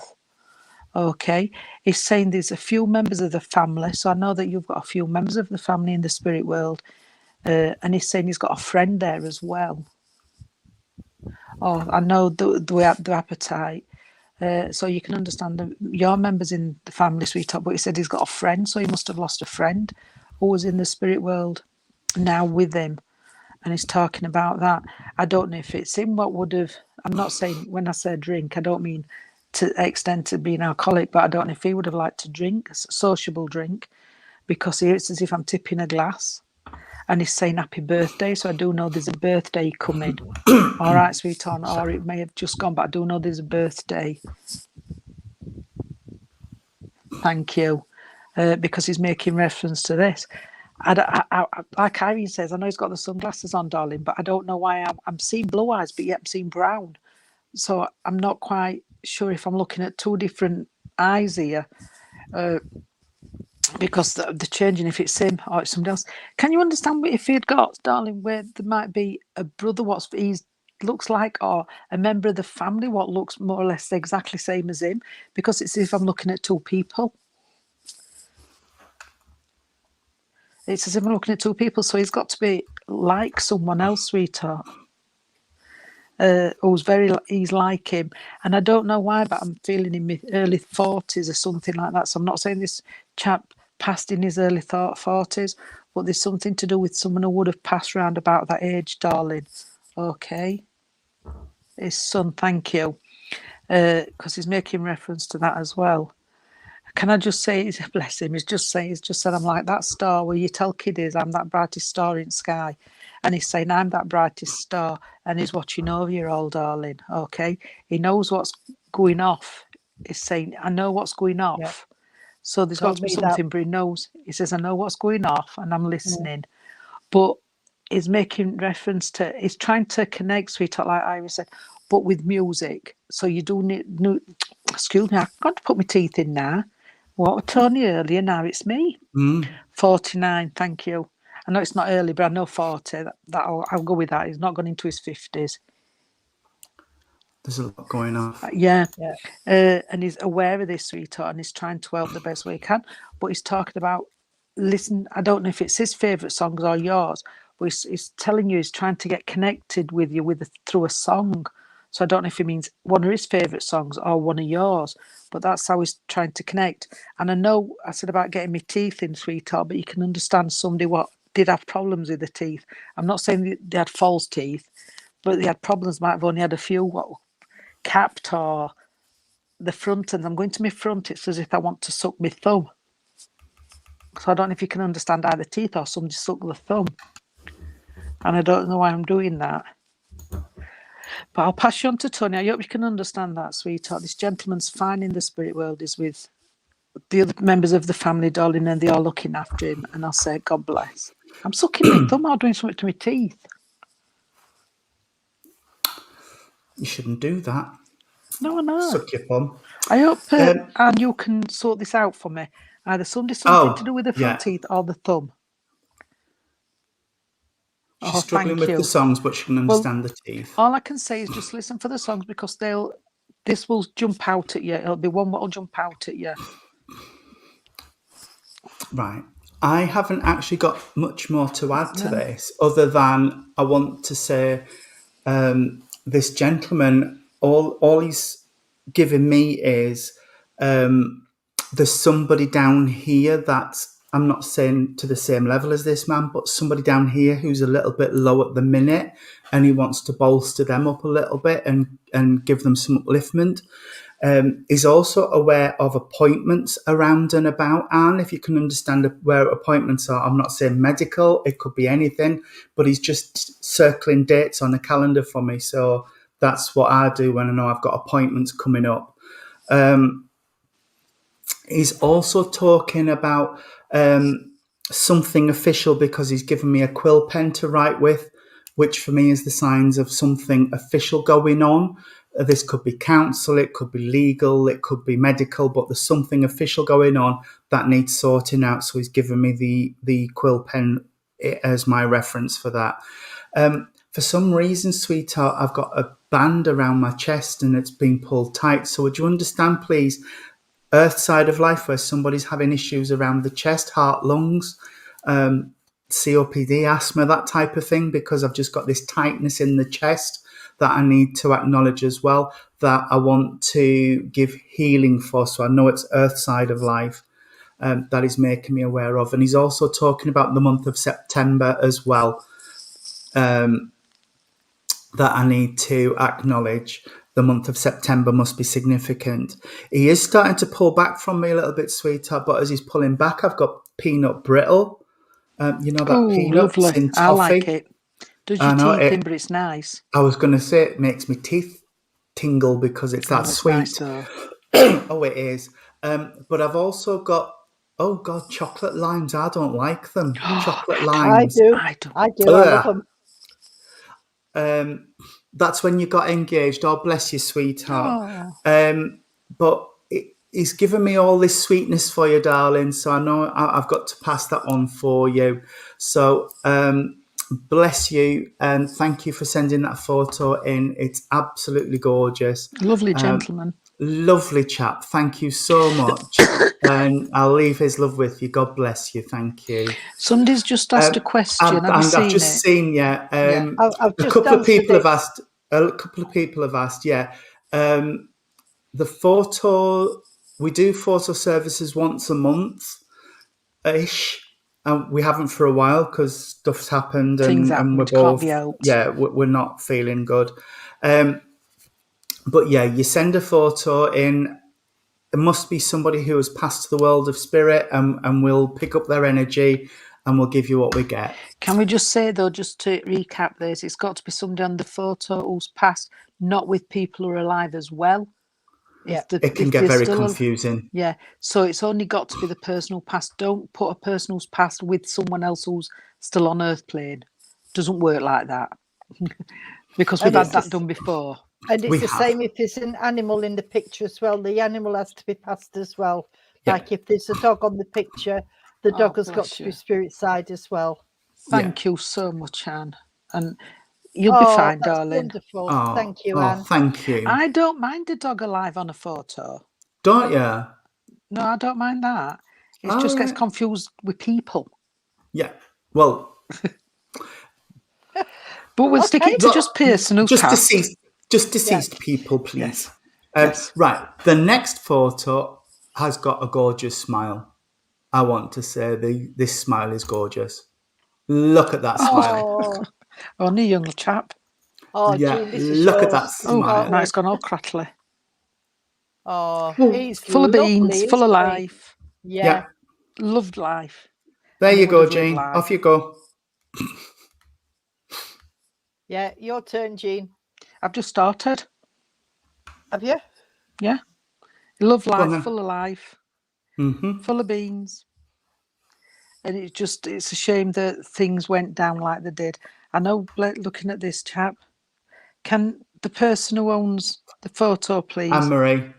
Okay. He's saying there's a few members of the family. So I know that you've got a few members of the family in the spirit world. And he's saying he's got a friend there as well. Oh, I know the appetite. So you can understand your members in the family, sweetheart. But he said he's got a friend, so he must have lost a friend who was in the spirit world now with him. And he's talking about that. I don't know if it's him. What would have? I'm not saying when I say drink, I don't mean to extend to being alcoholic, but I don't know if he would have liked to drink, a sociable drink, because it's as if I'm tipping a glass, and he's saying happy birthday. So I do know there's a birthday coming. All right, sweetheart, or it may have just gone, but I do know there's a birthday. Thank you, because he's making reference to this. Like Irene says, I know he's got the sunglasses on, darling, but I don't know why I'm seeing blue eyes, but yet I'm seeing brown. So I'm not quite sure if I'm looking at two different eyes here, because they're changing if it's him or it's somebody else. Can you understand if he had got, darling, where there might be a brother, what he looks like, or a member of the family, what looks more or less exactly same as him? Because it's as if I'm looking at two people. It's as if I'm looking at two people, so he's got to be like someone else, sweetheart. He's like him, and I don't know why, but I'm feeling in my early 40s or something like that. So I'm not saying this chap passed in his early 40s, but there's something to do with someone who would have passed round about that age, darling. Okay, his son, thank you, because he's making reference to that as well. Can I just say, bless him, he's just said, I'm like that star where you tell kiddies I'm that brightest star in sky. And he's saying, I'm that brightest star. And he's watching over you all, darling. Okay. He knows what's going off. He's saying, I know what's going off. Yeah. So there's got to be something, but he knows. He says, I know what's going off and I'm listening. But he's making reference to, he's trying to connect, sweetheart, like Iris said, but with music. So you do need, excuse me, I've got to put my teeth in now. What, Tony, earlier, now it's me. 49, thank you. I know it's not early, but I know 40. I'll go with that. He's not gone into his 50s. There's a lot going on. Yeah. And he's aware of this, sweetheart, and he's trying to help the best way he can. But he's talking about, listen, I don't know if it's his favourite songs or yours, but he's telling you he's trying to get connected with you through a song. So I don't know if he means one of his favourite songs or one of yours, but that's how he's trying to connect. And I know I said about getting my teeth in, sweetheart, but you can understand somebody what did have problems with the teeth. I'm not saying they had false teeth, but they had problems, might have only had a few capped or the front, and I'm going to my front, it's as if I want to suck my thumb. So I don't know if you can understand either teeth or somebody suck the thumb. And I don't know why I'm doing that. But I'll pass you on to Tony. I hope you can understand that, sweetheart. This gentleman's fine in the spirit world, is with the other members of the family, darling, and they are looking after him. And I'll say, God bless. I'm sucking my thumb or doing something to my teeth. You shouldn't do that. No, I know. Suck your thumb. I hope and you can sort this out for me. Either something to do with the front teeth or the thumb. She's struggling with the songs, but she can understand the teeth. All I can say is just listen for the songs, because this will jump out at you. It'll be one that will jump out at you. Right. I haven't actually got much more to add to this, other than I want to say this gentleman, all he's given me is there's somebody down here that's, I'm not saying to the same level as this man, but somebody down here who's a little bit low at the minute, and he wants to bolster them up a little bit and give them some upliftment. He's also aware of appointments around and about, and if you can understand where appointments are, I'm not saying medical, it could be anything, but he's just circling dates on a calendar for me. So that's what I do when I know I've got appointments coming up. He's also talking about something official, because he's given me a quill pen to write with, which for me is the signs of something official going on. This could be council, it could be legal, it could be medical, but there's something official going on that needs sorting out. So he's given me the quill pen as my reference for that. For some reason, sweetheart, I've got a band around my chest and it's being pulled tight. So would you understand, please, Earth side of life, where somebody's having issues around the chest, heart, lungs, COPD, asthma, that type of thing, because I've just got this tightness in the chest. that I need to acknowledge as well, that I want to give healing for. So I know it's Earth side of life that he's making me aware of. And he's also talking about the month of September as well, that I need to acknowledge. The month of September must be significant. He is starting to pull back from me a little bit, sweetheart, but as he's pulling back, I've got peanut brittle. You know that Oh, peanuts lovely. in I like toffee? it. Does I your know teeth it. in, but it's nice. I was going to say it makes me teeth tingle because it's that It's sweet. nice though. Oh, it is. But I've also got, oh God, chocolate limes. I don't like them. Chocolate I limes. do. I don't. I do. I love Ugh. them. That's when you got engaged. Oh, bless you, sweetheart. Oh, But he's given me all this sweetness for you, darling. So I know I've got to pass that on for you. So bless you, and thank you for sending that photo in. It's absolutely gorgeous. lovely gentleman. Lovely chap. Thank you so much. And I'll leave his love with you. God bless you. Thank you. Somebody's just asked a question. Have you And seen I've just it? seen, yeah. I've A just couple of answered people it. have asked. A couple of people have asked, yeah. The photo, we do photo services once a month ish. We haven't for a while because stuff's happened, Things and we're happened. Can't both, be helped. yeah, we're not feeling good. But yeah, you send a photo in. It must be somebody who has passed to the world of spirit, and we'll pick up their energy and we'll give you what we get. Can we just say though, just to recap this, it's got to be somebody on the photo who's passed, not with people who are alive as well. Yeah. It can if get they're very still confusing. Yeah, so it's only got to be the person who passed. Don't put a person who's passed with someone else who's still on Earth plane. Doesn't work like that. Because we've And had it's that the- done before. And it's We the have. same if there's an animal in the picture as well. The animal has to be passed as well. Yeah. Like if there's a dog on the picture, the Oh, dog has got bless to you. be spirit side as well. Thank you so much, Anne. And you'll be fine, that's darling. wonderful. Oh, Thank you, oh, Anne. thank you. I don't mind a dog alive on a photo. Don't you? No, I don't mind that. It All just gets right. confused with people. Yeah. Well, But we'll stick it to just person who's just passed. deceased people, please. Yes. Right. The next photo has got a gorgeous smile. I want to say this smile is gorgeous. Look at that smile. Oh, Only young chap. Yeah, Jean, this is look at yours that to smile. start Now with. it's gone all crackly. Oh, he's Full of lovely, beans, full of isn't he? life. Yeah. Yeah. Loved life. There And he you would go, have lived Jane. life. Off you go. Yeah, your turn, Jean. I've just started. Have you? Yeah. Love on life, then. full of life, Mm-hmm. full of beans. And it's a shame that things went down like they did. I know, looking at this chap, can the person who owns the photo, please? Anne-Marie.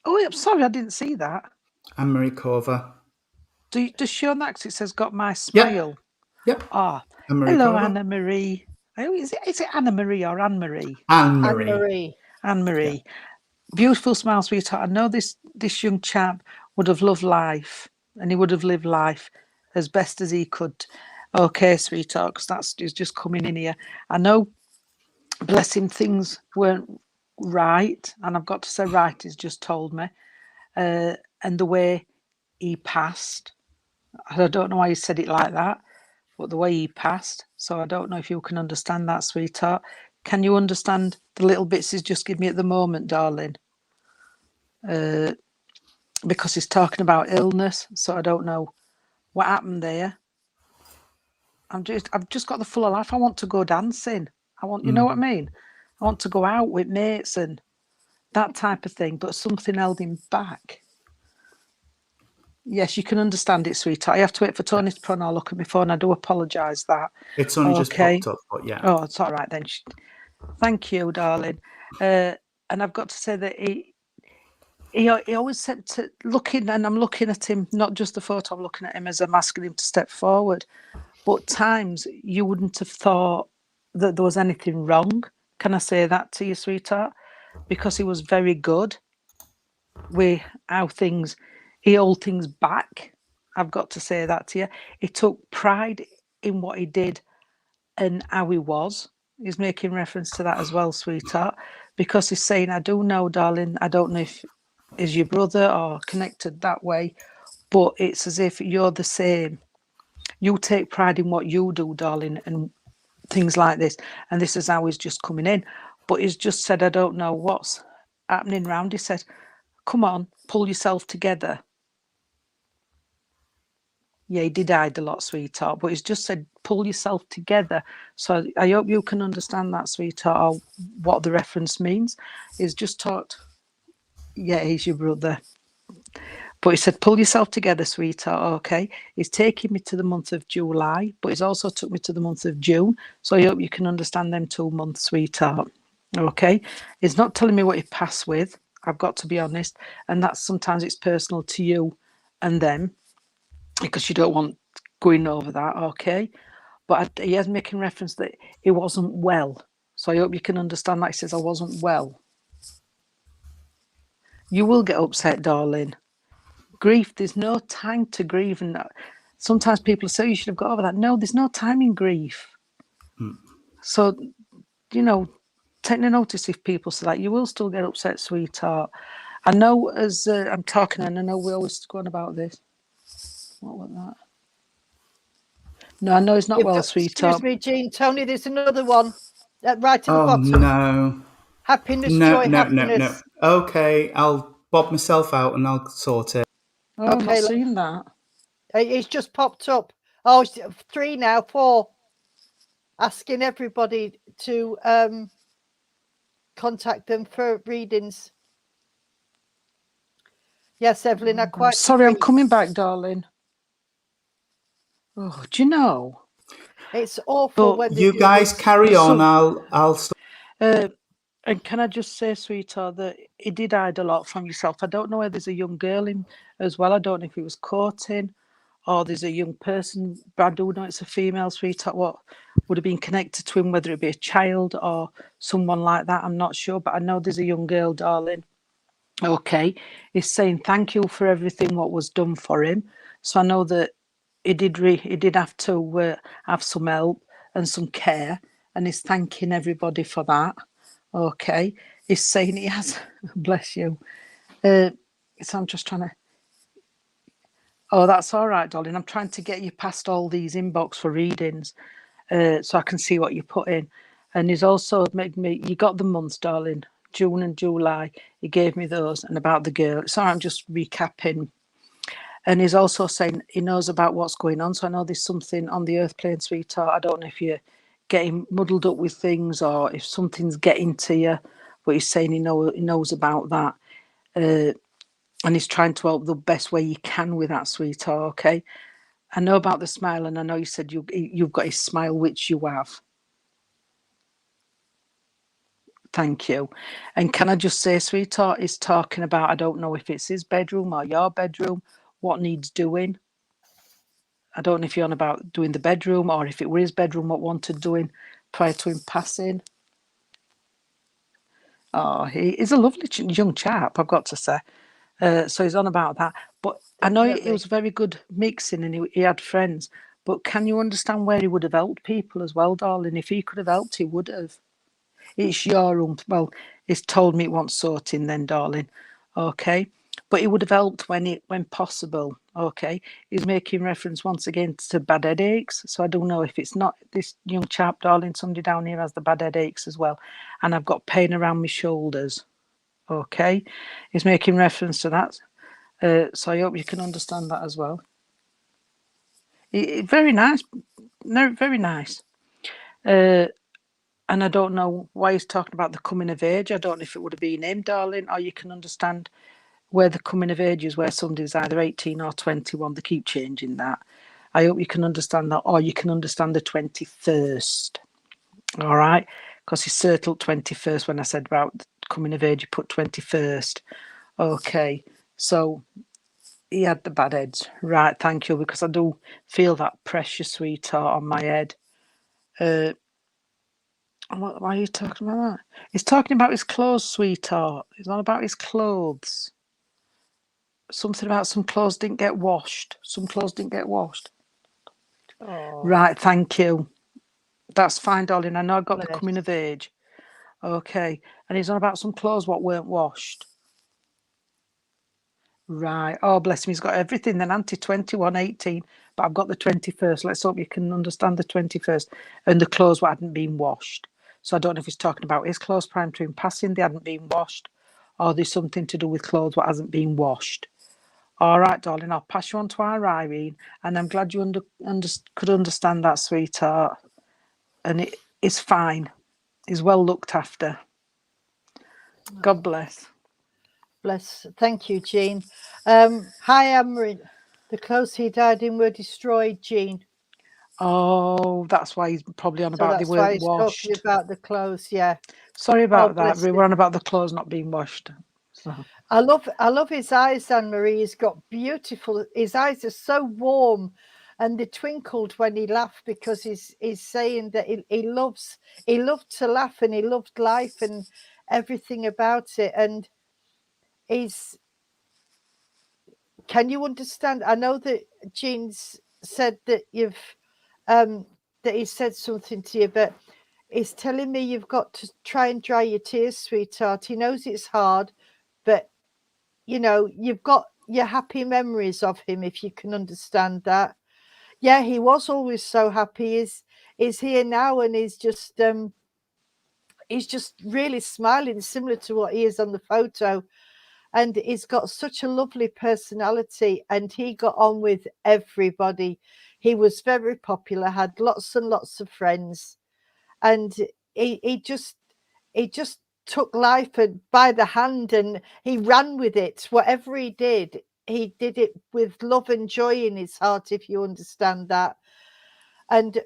Oh, I'm sorry, I didn't see that. Anne-Marie Cover. Does she own that? 'Cause it says "Got my smile." Yep. Ah, Anne-Marie hello, Cover. Anna Marie. Is it Anna Marie or Anne Marie? Anne-Marie. Anne-Marie. Anne Marie. Beautiful smile, sweetheart. I know this young chap would have loved life, and he would have lived life as best as he could. Okay, sweetheart, because he's just coming in here. I know, bless him, things weren't right, and I've got to say right, he's just told me. And the way he passed, I don't know why he said it like that, but the way he passed, so I don't know if you can understand that, sweetheart. Can you understand the little bits he's just given me at the moment, darling? Because he's talking about illness, so I don't know what happened there. I've just got the full of life. I want to go dancing. You know what I mean? I want to go out with mates and that type of thing, but something held him back. Yes, you can understand it, sweetheart. I have to wait for Tony to put on our look at my phone. I do apologise that. It's only just Okay. popped up, but yeah. Oh, it's all right then. Thank you, darling. And I've got to say that he always said to looking, and I'm looking at him, not just the photo, I'm looking at him as I'm asking him to step forward. But times you wouldn't have thought that there was anything wrong. Can I say that to you, sweetheart? Because he was very good with how he held things back. I've got to say that to you. He took pride in what he did and how he was. He's making reference to that as well, sweetheart, because he's saying, I do know, darling, I don't know if is your brother or connected that way, but it's as if you're the same. You take pride in what you do, darling, and things like this. And this is how he's just coming in. But he's just said, I don't know what's happening round. He said, come on, pull yourself together. Yeah, he did hide a lot, sweetheart, but he's just said, pull yourself together. So I hope you can understand that, sweetheart, or what the reference means. He's just talked, yeah, he's your brother. But he said, pull yourself together, sweetheart, okay? He's taking me to the month of July, but he's also took me to the month of June. So I hope you can understand them 2 months, sweetheart, okay? He's not telling me what he passed with, I've got to be honest. And that's sometimes it's personal to you and them, because you don't want going over that, okay? But he is making reference that he wasn't well. So I hope you can understand that. He says, I wasn't well. You will get upset, darling. Grief, there's no time to grieve. And sometimes people say, you should have got over that. No, there's no time in grief. So, you know, take no notice if people say that. You will still get upset, sweetheart. I know as I'm talking, and I know we always go on about this. What was that? No, I know he's not well, sweetheart. Excuse me, Jean. Tony, there's another one. Right at the Oh, bottom. no. Happiness, No, joy, no, happiness. no, no. Okay, I'll bob myself out and I'll sort it. Oh, I've Okay, not seen that. It's just popped up. Oh, it's 3 now, 4. Asking everybody to contact them for readings. Yes, Evelyn, I quite Sorry, I'm agree. coming back, darling. Oh, do you know? It's awful when they You do guys this. carry on. I'll And can I just say, sweetheart, that he did hide a lot from yourself. I don't know whether there's a young girl in as well. I don't know if he was courting or there's a young person, but I do know it's a female, sweetheart. What would have been connected to him, whether it be a child or someone like that, I'm not sure. But I know there's a young girl, darling. Okay. He's saying thank you for everything what was done for him. So I know that he did have to have some help and some care, and he's thanking everybody for that. Okay, he's saying he has. Bless you. So I'm just trying to. Oh, that's all right, darling. I'm trying to get you past all these inbox for readings, so I can see what you put in. And he's also made me. You got the months, darling. June and July. He gave me those, and about the girl. Sorry, I'm just recapping. And he's also saying he knows about what's going on. So I know there's something on the earth plane, sweetheart. I don't know if you're getting muddled up with things or if something's getting to you, but he's saying he knows about that. And he's trying to help the best way he can with that, sweetheart, okay? I know about the smile, and I know you said you've got his smile, which you have. Thank you. And can I just say, sweetheart, he's talking about, I don't know if it's his bedroom or your bedroom, what needs doing. I don't know if you're on about doing the bedroom or if it were his bedroom, what wanted doing prior to him passing. Oh, he's a lovely young chap, I've got to say. So he's on about that. But I know it was very good mixing and he had friends. But can you understand where he would have helped people as well, darling? If he could have helped, he would have. It's your room. Well, he's told me it wants sorting then, darling. Okay. But he would have helped when possible. Okay. He's making reference once again to bad headaches. So I don't know if it's not this young chap, darling. Somebody down here has the bad headaches as well. And I've got pain around my shoulders. Okay. He's making reference to that. So I hope you can understand that as well. Very nice. No, very nice. And I don't know why he's talking about the coming of age. I don't know if it would have been him, darling, or you can understand where the coming of age is, where somebody's either 18 or 21. They keep changing that. I hope you can understand that, or you can understand the 21st. All right? Because he circled 21st when I said about coming of age, you put 21st. Okay. So he had the bad heads. Right, thank you, because I do feel that pressure, sweetheart, on my head. Why are you talking about that? He's talking about his clothes, sweetheart. He's not about his clothes. Something about some clothes didn't get washed. Some clothes didn't get washed. Oh. Right, thank you. That's fine, darling. I know I got the Bless. coming of age. Okay. And he's on about some clothes what weren't washed. Right. Oh, bless him. He's got everything then. Auntie 21, 18. But I've got the 21st. Let's hope you can understand the 21st. And the clothes what hadn't been washed. So I don't know if he's talking about his clothes prior to him passing, they hadn't been washed. Or there's something to do with clothes what hasn't been washed. All right, darling. I'll pass you on to our Irene. And I'm glad you could understand that, sweetheart. And it is fine. He's well looked after. God bless. Bless. Thank you, Jean. Hi, Amarin. The clothes he died in were destroyed, Jean. Oh, that's why he's probably on So about they that's why weren't he's washed. talking about the clothes. Yeah. Sorry about that. bless We him. were on about the clothes not being washed. So. I love his eyes, Anne Marie. He's got beautiful. His eyes are so warm, and they twinkled when he laughed because he's saying that he loved to laugh and he loved life and everything about it. And he's. Can you understand? I know that Jean's said that you've that he said something to you, but he's telling me you've got to try and dry your tears, sweetheart. He knows it's hard, but you know, you've got your happy memories of him, if you can understand that. Yeah, he was always so happy. He's here now, and he's just really smiling, similar to what he is on the photo. And he's got such a lovely personality, and he got on with everybody. He was very popular, had lots and lots of friends, and he just took life by the hand, and he ran with it. Whatever he did it with love and joy in his heart, if you understand that. And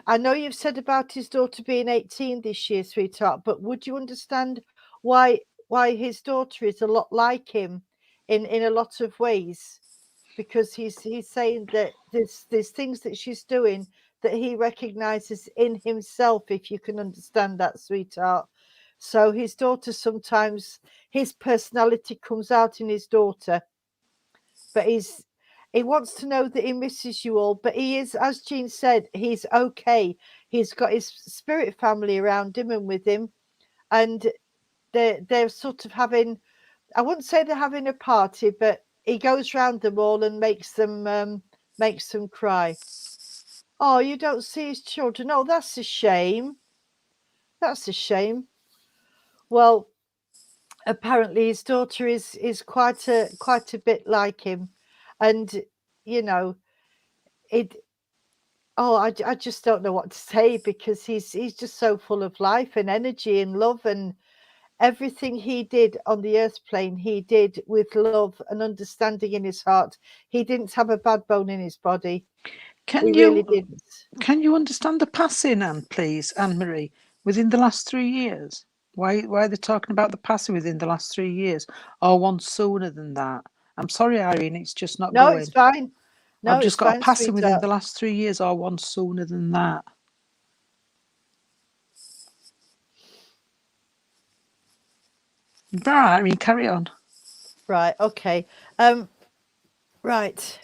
I know you've said about his daughter being 18 this year, sweetheart, but would you understand why his daughter is a lot like him in a lot of ways? Because he's saying that there's things that she's doing that he recognizes in himself, if you can understand that, sweetheart. So his daughter, sometimes his personality comes out in his daughter, but he wants to know that he misses you all. But he is, as Jean said, he's okay. He's got his spirit family around him and with him, and they're sort of having, I wouldn't say they're having a party, but he goes round them all and makes them cry. Oh, you don't see his children. Oh, that's a shame. That's a shame. Well, apparently his daughter is quite a bit like him, and you know it. Oh, I just don't know what to say, because he's just so full of life and energy and love, and everything he did on the earth plane, he did with love and understanding in his heart. He didn't have a bad bone in his body. He really didn't. Can you understand the passing, Anne, please, Anne Marie, within the last 3 years? Why are they talking about the passing within the last 3 years, or one sooner than that? I'm sorry, Irene, it's just not No, going. it's fine. No, I've just it's got fine, a passing within sweetheart. the last 3 years, or one sooner than that. Right, I mean, carry on. Right, okay. Right.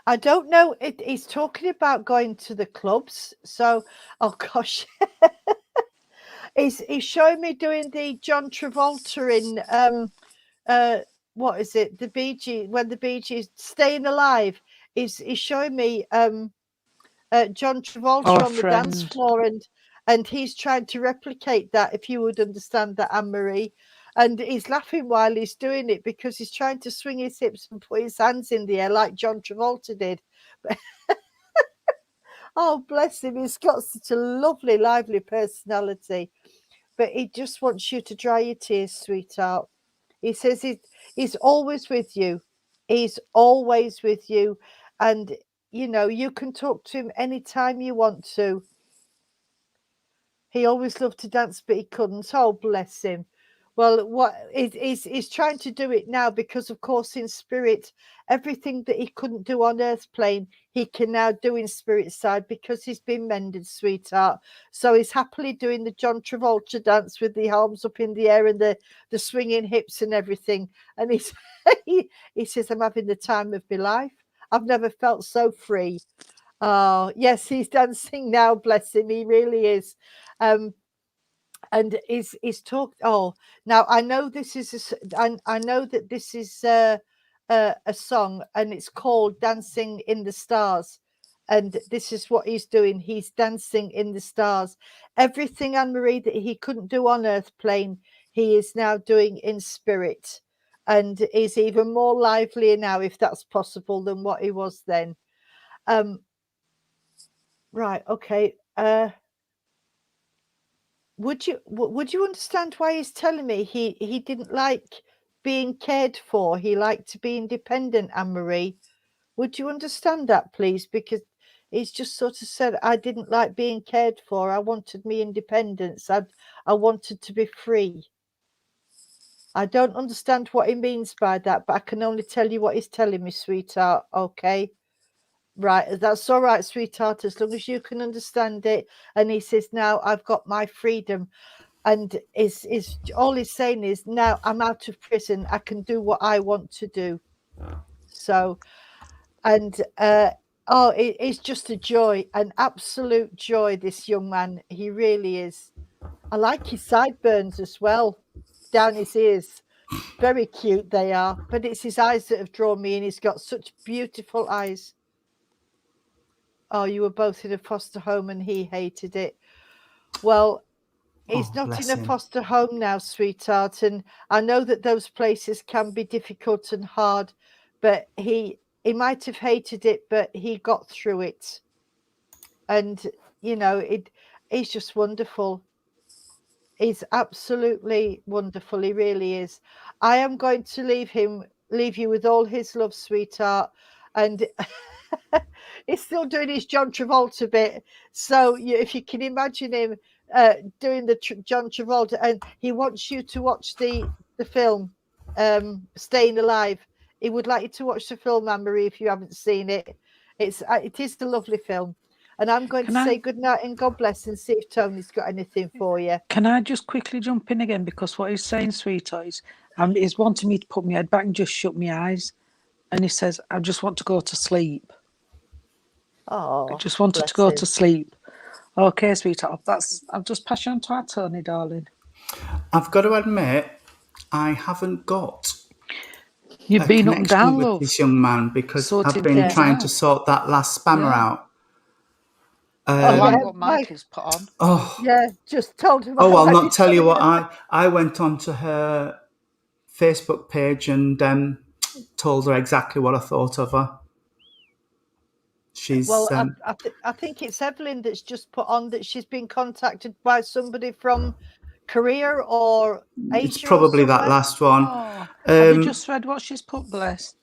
I don't know. He's talking about going to the clubs. So, oh gosh, he's showing me doing the John Travolta in what is it? The Bee Gees, when the Bee Gees, Staying Alive. He's showing me John Travolta on the dance floor, and he's trying to replicate that, if you would understand that, Anne Marie. And he's laughing while he's doing it, because he's trying to swing his hips and put his hands in the air like John Travolta did. Oh, bless him. He's got such a lovely, lively personality. But he just wants you to dry your tears, sweetheart. He says he's always with you. He's always with you. And, you know, you can talk to him anytime you want to. He always loved to dance, but he couldn't. Oh, bless him. Well, he's trying to do it now, because, of course, in spirit, everything that he couldn't do on earth plane, he can now do in spirit side, because he's been mended, sweetheart. So he's happily doing the John Travolta dance with the arms up in the air and the swinging hips and everything. And he says, I'm having the time of my life. I've never felt so free. Oh, yes, he's dancing now, bless him. He really is. And he's talked. Oh, now I know this is I know that this is a song, and it's called Dancing in the Stars. And this is what he's doing. He's dancing in the stars. Everything, Anne-Marie, that he couldn't do on Earth plane, he is now doing in spirit. And is even more lively now, if that's possible, than what he was then. Right, okay. Would you understand why he's telling me he didn't like being cared for? He liked to be independent, Anne-Marie. Would you understand that, please? Because he's just sort of said, I didn't like being cared for. I wanted me independence. I wanted to be free. I don't understand what he means by that, but I can only tell you what he's telling me, sweetheart. Okay. Right, that's all right, sweetheart, as long as you can understand it. And he says, now I've got my freedom. And is all he's saying is, now I'm out of prison, I can do what I want to do. So, and it's just a joy, an absolute joy, this young man. He really is. I like his sideburns as well, down his ears. Very cute they are, but it's his eyes that have drawn me, and he's got such beautiful eyes. Oh, you were both in a foster home and he hated it. Well, he's not in a foster home now, sweetheart. And I know that those places can be difficult and hard, but he might have hated it, but he got through it. And, you know, he's just wonderful. He's absolutely wonderful. He really is. I am going to leave you with all his love, sweetheart. And he's still doing his John Travolta bit. So if you can imagine him doing the John Travolta, and he wants you to watch the film, Staying Alive. He would like you to watch the film, Anne-Marie, if you haven't seen it. It is a lovely film. And I'm going to say good night and God bless, and see if Tony's got anything for you. Can I just quickly jump in again? Because what he's saying, sweetheart, is wanting me to put my head back and just shut my eyes. And he says, I just want to go to sleep. Oh, I just wanted to go to sleep. Okay, sweetheart. I'll just pass you on to our Tony, darling. I've got to admit, I haven't got You've been up and down, with love. this young man, because I've been trying to sort that last spammer out. I like what Mike has put on. Oh, yeah, just told him. Oh, I'll not tell you what I went onto her Facebook page and told her exactly what I thought of her. She's I think it's Evelyn that's just put on that she's been contacted by somebody from Korea or Asia. It's probably that last one. Oh, have you just read what she's put, bless?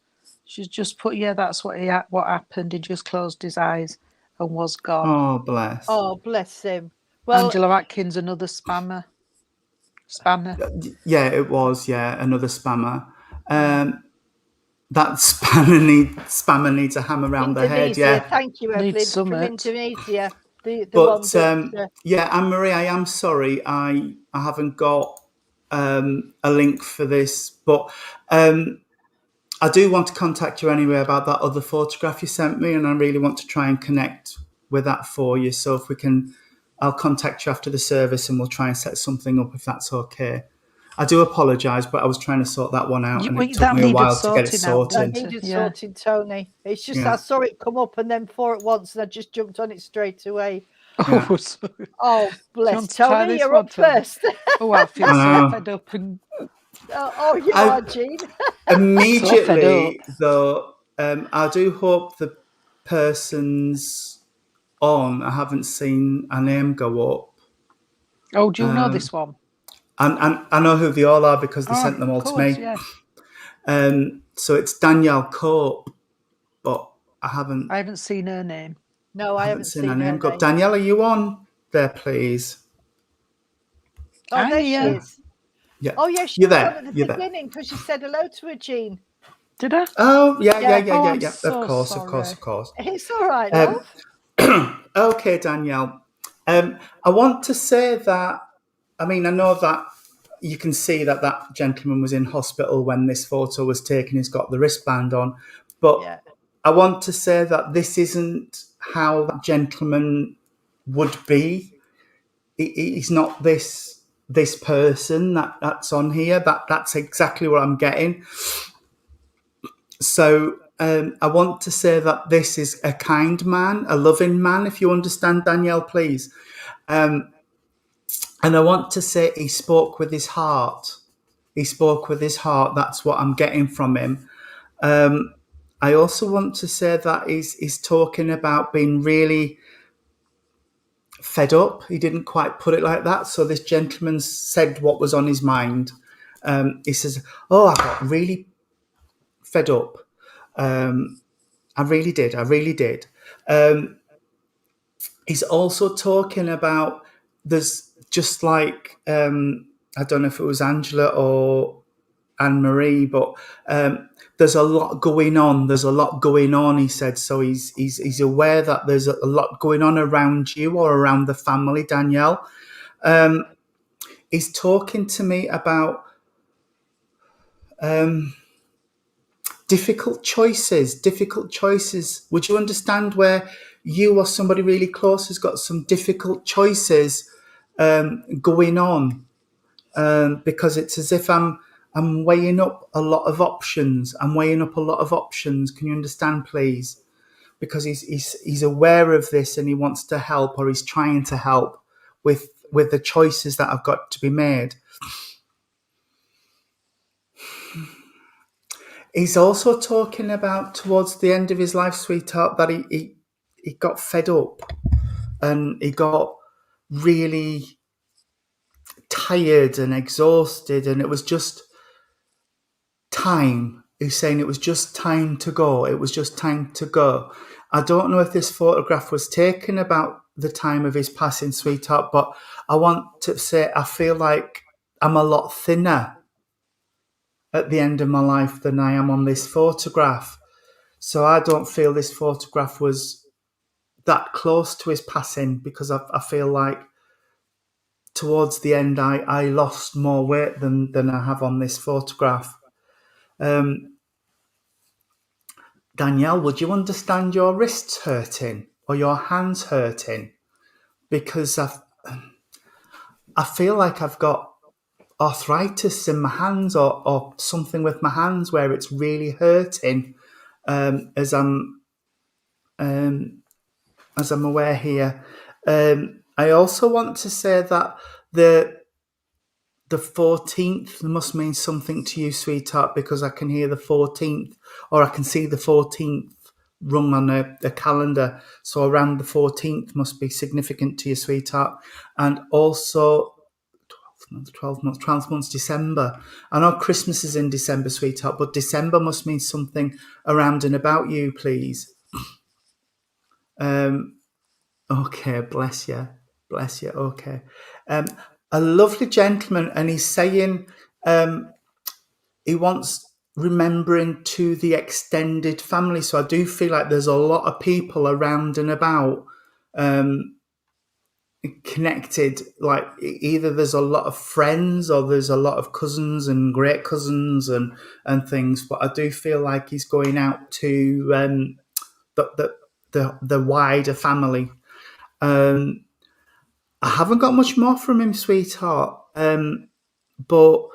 She's just put, that's what happened. He just closed his eyes and was gone. Oh, bless. Oh, bless him. Well, Angela Atkins, another spammer. Yeah, it was. Yeah, another spammer. That spammer needs a hammer around the head. Yeah. Thank you, Evelyn, from Indonesia. Anne-Marie, I am sorry. I haven't got a link for this, but I do want to contact you anyway about that other photograph you sent me, and I really want to try and connect with that for you. So if we can, I'll contact you after the service and we'll try and set something up if that's okay. I do apologise, but I was trying to sort that one out, and it took me a while to get it sorted. That needed sorting, Tony. It's just I saw it come up and then 4 at once, and I just jumped on it straight away. Yeah. Oh, bless Tony, you're up first. Oh, I feel so fed up. And... you are, Jean. Immediately, though, I do hope the person's on. I haven't seen a name go up. Oh, do you know this one? And I know who they all are because they sent them all to me. Yeah. So it's Danielle Cope, but I haven't seen her name. No, I haven't seen her name. Danielle, are you on there, please? Oh, there she is. Yeah. Oh, yes, you're there. At the beginning because you said hello to her, Jean. Did I? Oh, yeah. So of course. It's all right, love. Okay, Danielle. I want to say that, I know that you can see that gentleman was in hospital when this photo was taken. He's got the wristband on. But I want to say that this isn't how that gentleman would be. He's not this person that's on here. That's exactly what I'm getting. So I want to say that this is a kind man, a loving man, if you understand, Danielle, please. And I want to say he spoke with his heart. He spoke with his heart. That's what I'm getting from him. I also want to say that he's talking about being really fed up. He didn't quite put it like that. So this gentleman said what was on his mind. He says, "Oh, I got really fed up. I really did. I really did." He's also talking about there's just like I don't know if it was Angela or Anne Marie, but there's a lot going on. There's a lot going on, he said. So he's aware that there's a lot going on around you or around the family, Danielle. He's talking to me about difficult choices. Would you understand where you or somebody really close has got some difficult choices going on? Because it's as if I'm weighing up a lot of options. Can you understand, please? Because he's aware of this and he wants to help, or he's trying to help with the choices that have got to be made. He's also talking about towards the end of his life, sweetheart, that he got fed up and he got really tired and exhausted, and it was just time. He's saying it was just time to go. It was just time to go. I don't know if this photograph was taken about the time of his passing, sweetheart, but I want to say I feel like I'm a lot thinner at the end of my life than I am on this photograph. So I don't feel this photograph was that close to his passing, because I feel like towards the end I lost more weight than I have on this photograph. Danielle, would you understand your wrists hurting or your hands hurting? Because I feel like I've got arthritis in my hands or something with my hands where it's really hurting as I'm aware here. I also want to say that the 14th must mean something to you, sweetheart, because I can hear the 14th, or I can see the 14th rung on a calendar. So around the 14th must be significant to you, sweetheart. And also 12 months, December. I know Christmas is in December, sweetheart, but December must mean something around and about you, please. Okay, bless you. Okay. A lovely gentleman, and he's saying he wants remembering to the extended family. So I do feel like there's a lot of people around and about connected, like either there's a lot of friends or there's a lot of cousins and great cousins and things, but I do feel like he's going out to the wider family. I haven't got much more from him, sweetheart, but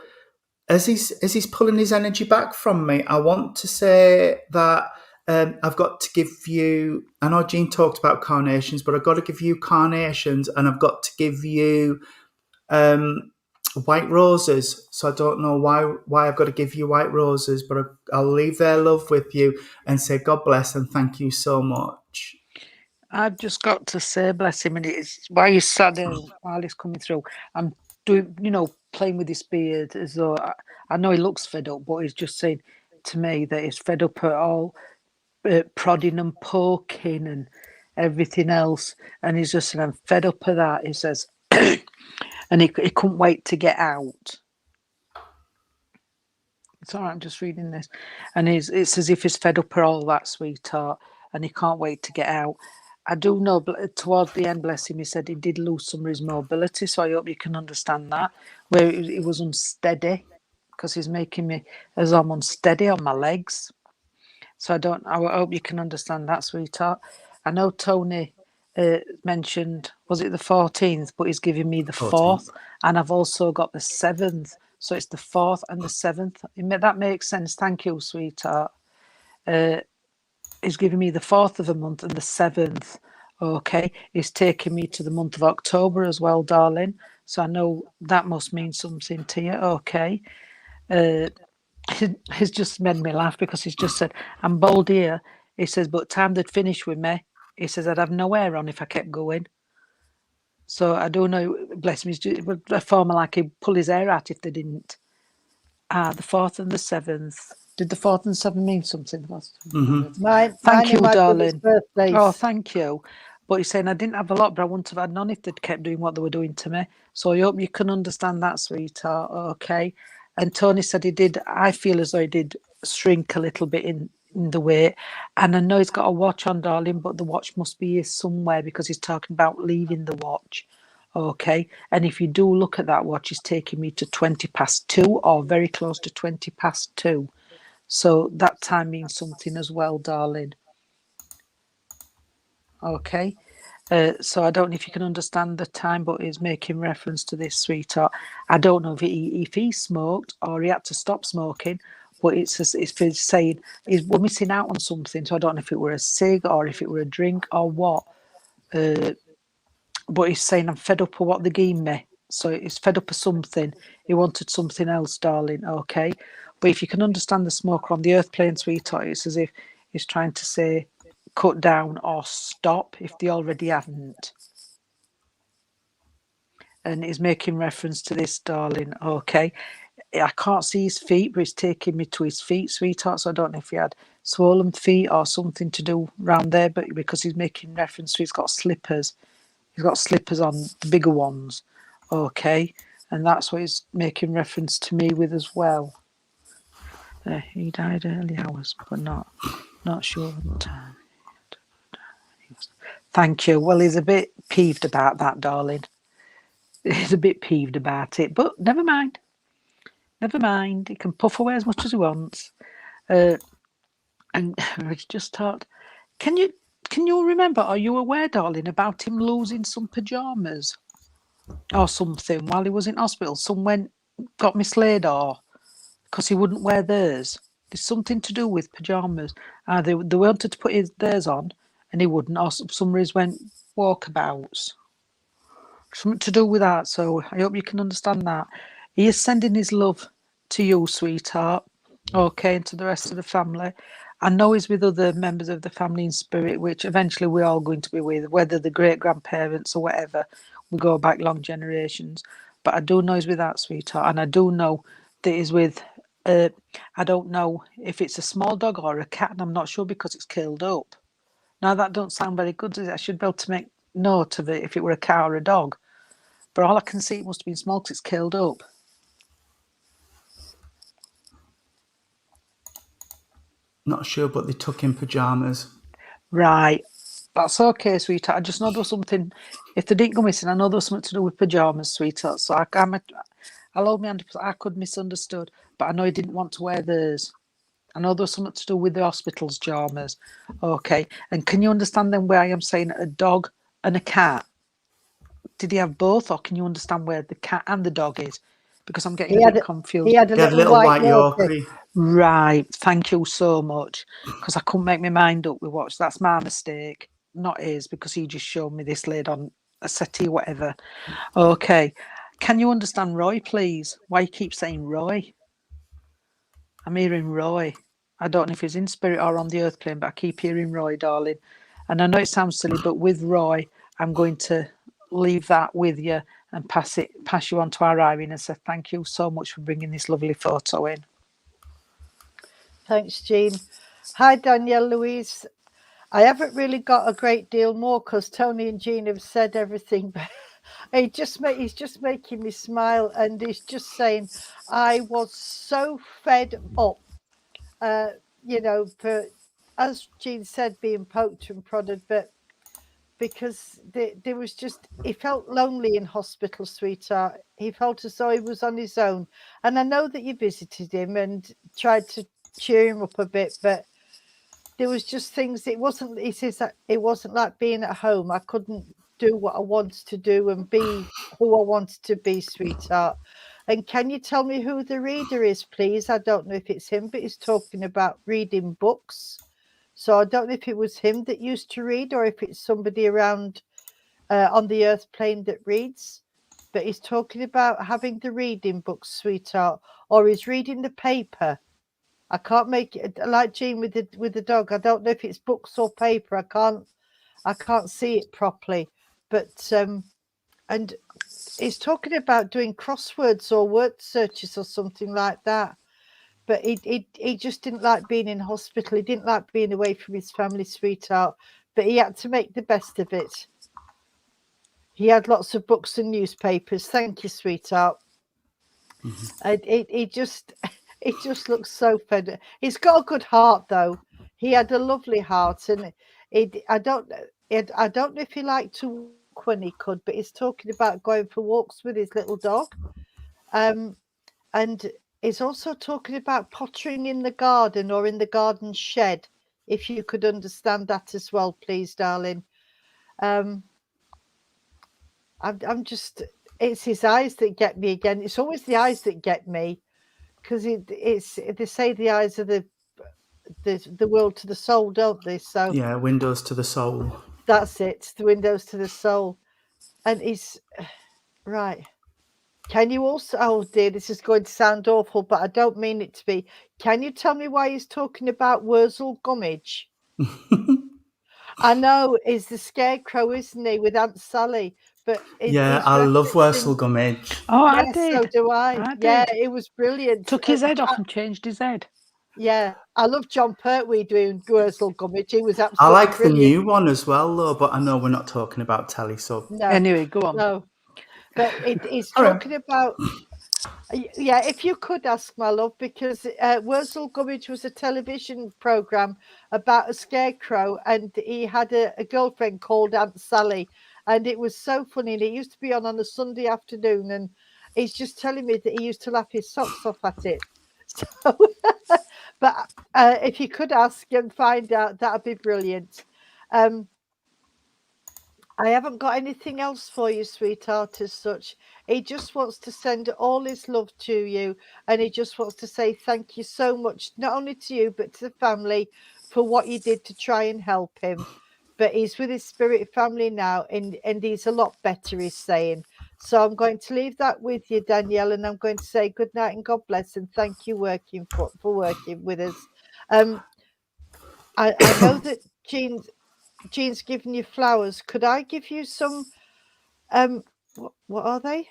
as he's pulling his energy back from me, I want to say that I've got to give you, I know Jean talked about carnations, but I've got to give you carnations, and I've got to give you white roses. So I don't know why I've got to give you white roses, but I'll leave their love with you and say God bless and thank you so much. I've just got to say, bless him, and it's while you sat there while he's coming through, I'm doing, playing with his beard as though I know he looks fed up, but he's just saying to me that he's fed up at all prodding and poking and everything else, and he's just saying, I'm fed up of that, he says. And he couldn't wait to get out. It's all right, I'm just reading this. And it's as if he's fed up of all that, sweetheart, and he can't wait to get out. I do know towards the end, bless him, he said he did lose some of his mobility, so I hope you can understand that, where it was unsteady, because he's making me as I'm unsteady on my legs. So I hope you can understand that, sweetheart. I know Tony mentioned, was it the 14th, but he's giving me the 14th. 4th, and I've also got the 7th. So it's the 4th and the 7th. That makes sense. Thank you, sweetheart. He's giving me the 4th of the month and the 7th. Okay. He's taking me to the month of October as well, darling. So I know that must mean something to you. Okay. He's just made me laugh because he's just said, I'm bold here. He says, but time they'd finish with me. He says, I'd have no hair on if I kept going. So I don't know, bless him, it would a former like he'd pull his hair out if they didn't. The 4th and the 7th. Did the 4th and 7th mean something? Thank you, darling. Oh, thank you. But he's saying I didn't have a lot, but I wouldn't have had none if they'd kept doing what they were doing to me. So I hope you can understand that, sweetheart. Okay. And Tony said he did. I feel as though he did shrink a little bit in the weight. And I know he's got a watch on, darling, but the watch must be here somewhere because he's talking about leaving the watch. Okay. And if you do look at that watch, it's taking me to 2:20 or very close to 2:20. So that time means something as well, darling. Okay. So I don't know if you can understand the time, but he's making reference to this, sweetheart. I don't know if he smoked or he had to stop smoking, but it's saying we're missing out on something. So I don't know if it were a cig or if it were a drink or what. But he's saying I'm fed up of what they gave me. So he's fed up of something. He wanted something else, darling. Okay. But if you can understand the smoker on the earth plane, sweetheart, it's as if he's trying to say cut down or stop if they already haven't. And he's making reference to this, darling. Okay. I can't see his feet, but he's taking me to his feet, sweetheart. So I don't know if he had swollen feet or something to do around there, but because he's making reference to he's got slippers. He's got slippers on, the bigger ones. Okay. And that's what he's making reference to me with as well. He died early hours, but not sure of the time. Thank you. Well, he's a bit peeved about that, darling. He's a bit peeved about it, but never mind. Never mind. He can puff away as much as he wants. And we just thought, can you remember? Are you aware, darling, about him losing some pajamas or something while he was in hospital? Someone got mislaid or because he wouldn't wear theirs. There's something to do with pajamas. They wanted to put theirs on and he wouldn't, or some reason went walkabouts. Something to do with that. So I hope you can understand that. He is sending his love to you, sweetheart. Okay, and to the rest of the family. I know he's with other members of the family in spirit, which eventually we're all going to be with, whether the great-grandparents or whatever. We go back long generations. But I do know he's with that, sweetheart. And I do know that he's with, I don't know if it's a small dog or a cat, and I'm not sure because it's curled up. Now, that don't sound very good, does it? I should be able to make note of it if it were a cow or a dog. But all I can see, it must have been small because it's curled up. Not sure, but they took in pajamas. Right. That's okay, sweetheart. I just know there was something, if they didn't go missing, I know there was something to do with pajamas, sweetheart. So I'll hold my hand up. I could misunderstood, but I know he didn't want to wear theirs. I know there was something to do with the hospital's pajamas. Okay. And can you understand then where I am saying a dog and a cat? Did he have both, or can you understand where the cat and the dog is? Because I'm getting a bit confused. He had a little white Yorkie. Right. Thank you so much. Because I couldn't make my mind up with what. That's my mistake, not his, because he just showed me this laid on a settee, whatever. Okay. Can you understand Roy, please? Why you keep saying Roy? I'm hearing Roy. I don't know if he's in spirit or on the earth plane, but I keep hearing Roy, darling. And I know it sounds silly, but with Roy, I'm going to leave that with you and pass you on to our Irene and say thank you so much for bringing this lovely photo in. Thanks, Jean. Hi, Danielle Louise. I haven't really got a great deal more because Tony and Jean have said everything. He's just making me smile, and he's just saying, I was so fed up, for, as Jean said, being poked and prodded, but because there was just, he felt lonely in hospital, sweetheart. He felt as though he was on his own. And I know that you visited him and tried to cheer him up a bit, but there was just things. It wasn't. He says that it wasn't like being at home. I couldn't do what I wanted to do and be who I wanted to be, sweetheart. And can you tell me who the reader is, please? I don't know if it's him, but he's talking about reading books. So I don't know if it was him that used to read or if it's somebody around on the earth plane that reads. But he's talking about having the reading books, sweetheart, or he's reading the paper. I can't make it like Jean with the dog. I don't know if it's books or paper. I can't see it properly. But and he's talking about doing crosswords or word searches or something like that. But he just didn't like being in hospital. He didn't like being away from his family, sweetheart. But he had to make the best of it. He had lots of books and newspapers. Thank you, sweetheart. And he just looks so fed. He's got a good heart, though. He had a lovely heart, and I don't know if he liked to walk when he could, but he's talking about going for walks with his little dog. And he's also talking about pottering in the garden or in the garden shed, if you could understand that as well, please, darling. I'm just, it's his eyes that get me again. It's always the eyes that get me, because it's they say the eyes are the world to the soul, don't they? So Yeah, windows to the soul. that's it, the windows to the soul. And he's right. Can you also, oh dear, this is going to sound awful, but I don't mean it to be. Can you tell me why he's talking about Wurzel Gummidge? I know, he's the scarecrow, isn't he, with Aunt Sally? But Yeah, I love Wurzel Gummidge. Oh, I Yes, did. so do I. I Yeah, did. it was brilliant. Took his head off and changed his head. Yeah, I love John Pertwee doing Wurzel Gummidge. He was absolutely I like brilliant. the new one as well, though, but I know we're not talking about telly, so... No, Anyway, go on. no. But he's All right. talking about, yeah, if you could ask, my love, because Wurzel Gummidge was a television program about a scarecrow, and he had a girlfriend called Aunt Sally, and it was so funny. And it used to be on a Sunday afternoon, and he's just telling me that he used to laugh his socks off at it. So, but if you could ask and find out, that'd be brilliant. I haven't got anything else for you, sweetheart, as such. He just wants to send all his love to you, and he just wants to say thank you so much, not only to you, but to the family for what you did to try and help him. But he's with his spirit family now, and he's a lot better, he's saying. So I'm going to leave that with you, Danielle, and I'm going to say good night and God bless, and thank you for working with us. I know that Jean's giving you flowers. Could I give you some? What are they?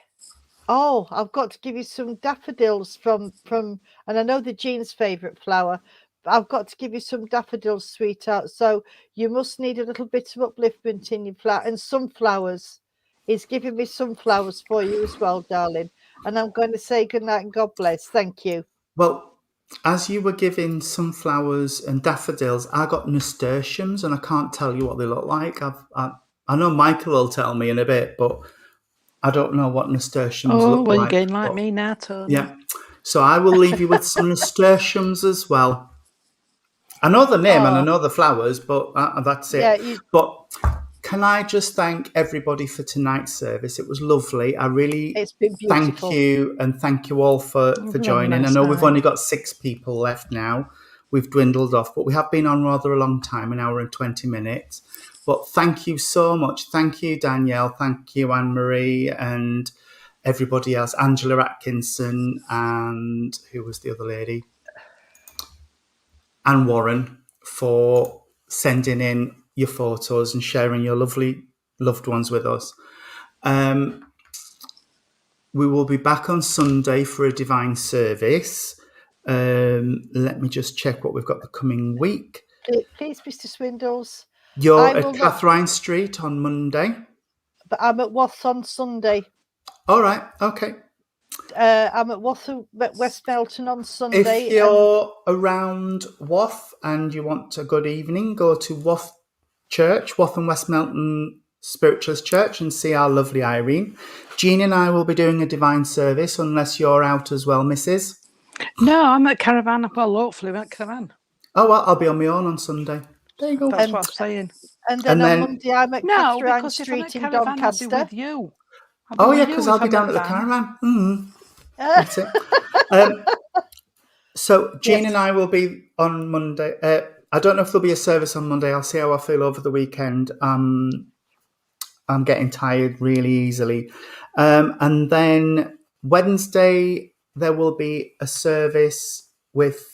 Oh, I've got to give you some daffodils from, and I know the Jean's favourite flower. I've got to give you some daffodils, sweetheart. So you must need a little bit of upliftment in your flower and sunflowers. He's giving me sunflowers for you as well, darling. And I'm going to say good night and God bless. Thank you. Well, as you were giving sunflowers and daffodils, I got nasturtiums, and I can't tell you what they look like. I know Michael will tell me in a bit, but I don't know what nasturtiums look well, like. you're getting like but- me now, Tony. Yeah. So I will leave you with some nasturtiums as well. I know the name and I know the flowers, but that's it. Yeah, But can I just thank everybody for tonight's service? It was lovely. I really it's been beautiful. thank you all for Have a joining. nice I know we've night. only got 6 people left now. We've dwindled off, but we have been on rather a long time, an hour and 20 minutes. But thank you so much. Thank you, Danielle. Thank you, Anne-Marie, and everybody else. Angela Atkinson, and who was the other lady? And Warren, for sending in your photos and sharing your lovely loved ones with us. We will be back on Sunday for a divine service. Let me just check what we've got the coming week. Please, Mr. Swindles. You're I at will not- Catherine Street on Monday. But I'm at Wath on Sunday. All right, okay. I'm at Wath at West Melton on Sunday. If you're around Wath and you want a good evening, go to Wath Church, Wath and West Melton Spiritualist Church, and see our lovely Irene. Jean and I will be doing a divine service, unless you're out as well, Mrs. No, I'm at Caravan. Well, hopefully I'm at Caravan. Oh, well, I'll be on my own on Sunday. There you go. That's what I'm saying. And then And on then- Monday, I'm at No, Catherine because if I'm at Street in Caravan, I'll be Doncaster. with you. I'll be Oh, with yeah, you because if I'll be I'm down at the Van. caravan. That's it. So Jean Yes. and I will be on Monday. I don't know if there'll be a service on Monday. I'll see how I feel over the weekend. I'm getting tired really easily. And then Wednesday, there will be a service with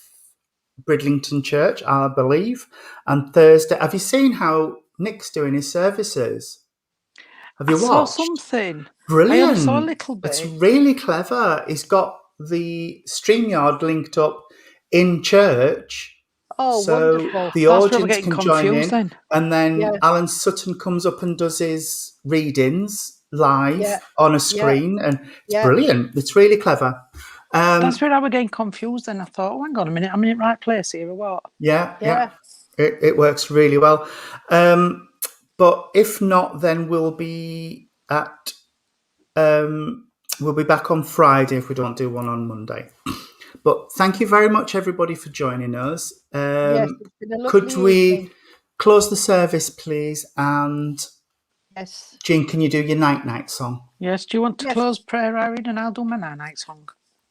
Bridlington Church, I believe. And Thursday, have you seen how Nick's doing his services? Have you I saw watched? something. Brilliant. I only saw a little bit. It's really clever. He's got the StreamYard linked up in church. Oh, so wonderful. the That's where we're audience getting can join in. confused then. And then Yeah. Alan Sutton comes up and does his readings live Yeah. on a screen. And it's Yeah. brilliant. It's really clever. That's where I was getting confused then. I thought, oh, hang on a minute, I'm in the right place here or what? Yeah. Yeah. It works really well. But if not, then we'll be at we'll be back on Friday if we don't do one on Monday. But thank you very much, everybody, for joining us. Yes, it's been a lovely Could we evening. close the service, please? And Yes. Jean, can you do your night song? Yes, do you want to Yes. close prayer, Irene, and I'll do my night song?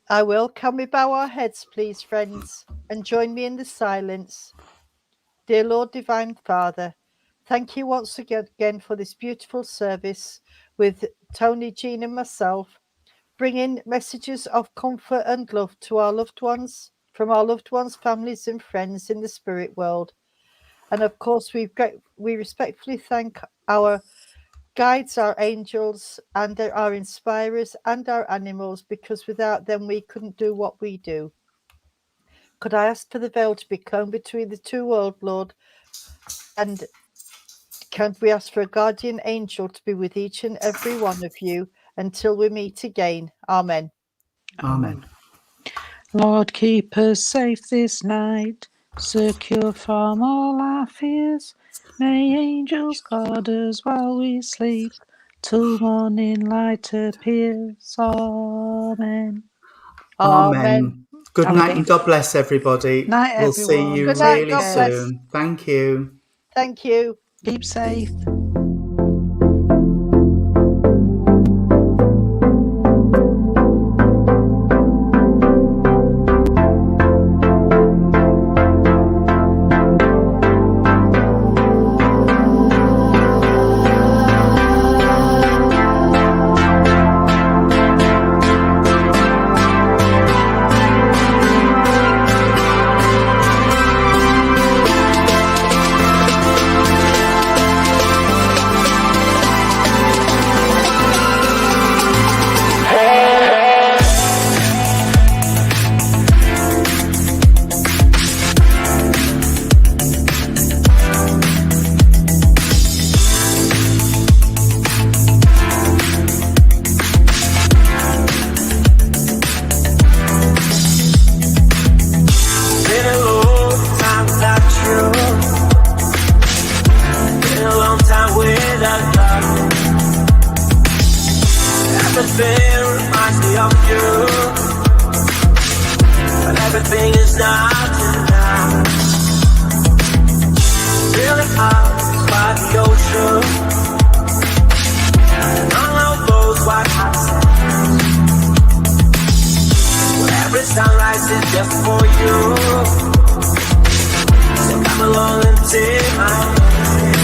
I will. Can we bow our heads, please, friends, and join me in the silence? Dear Lord, Divine Father, thank you once again for this beautiful service with Tony, Jean, and myself, bringing messages of comfort and love to our loved ones, from our loved ones, families, and friends in the spirit world. And of course, we respectfully thank our guides, our angels, and our inspirers, and our animals, because without them we couldn't do what we do. Could I ask for the veil to be closed between the two worlds, Lord? And can we ask for a guardian angel to be with each and every one of you until we meet again? Amen. Amen. Lord, keep us safe this night, secure from all our fears. May angels guard us while we sleep, till morning light appears. Amen. Amen. Good Have a night good and God bless everybody. night, We'll see everyone. you Good night, really God bless. soon. Thank you. Thank you. Keep safe. Been a long time without you. Been a long time without love. Everything reminds me of you, but everything is not enough. Feeling out by the ocean, along those white hot sands. Every sunrise is just for you. So come along and take my hand.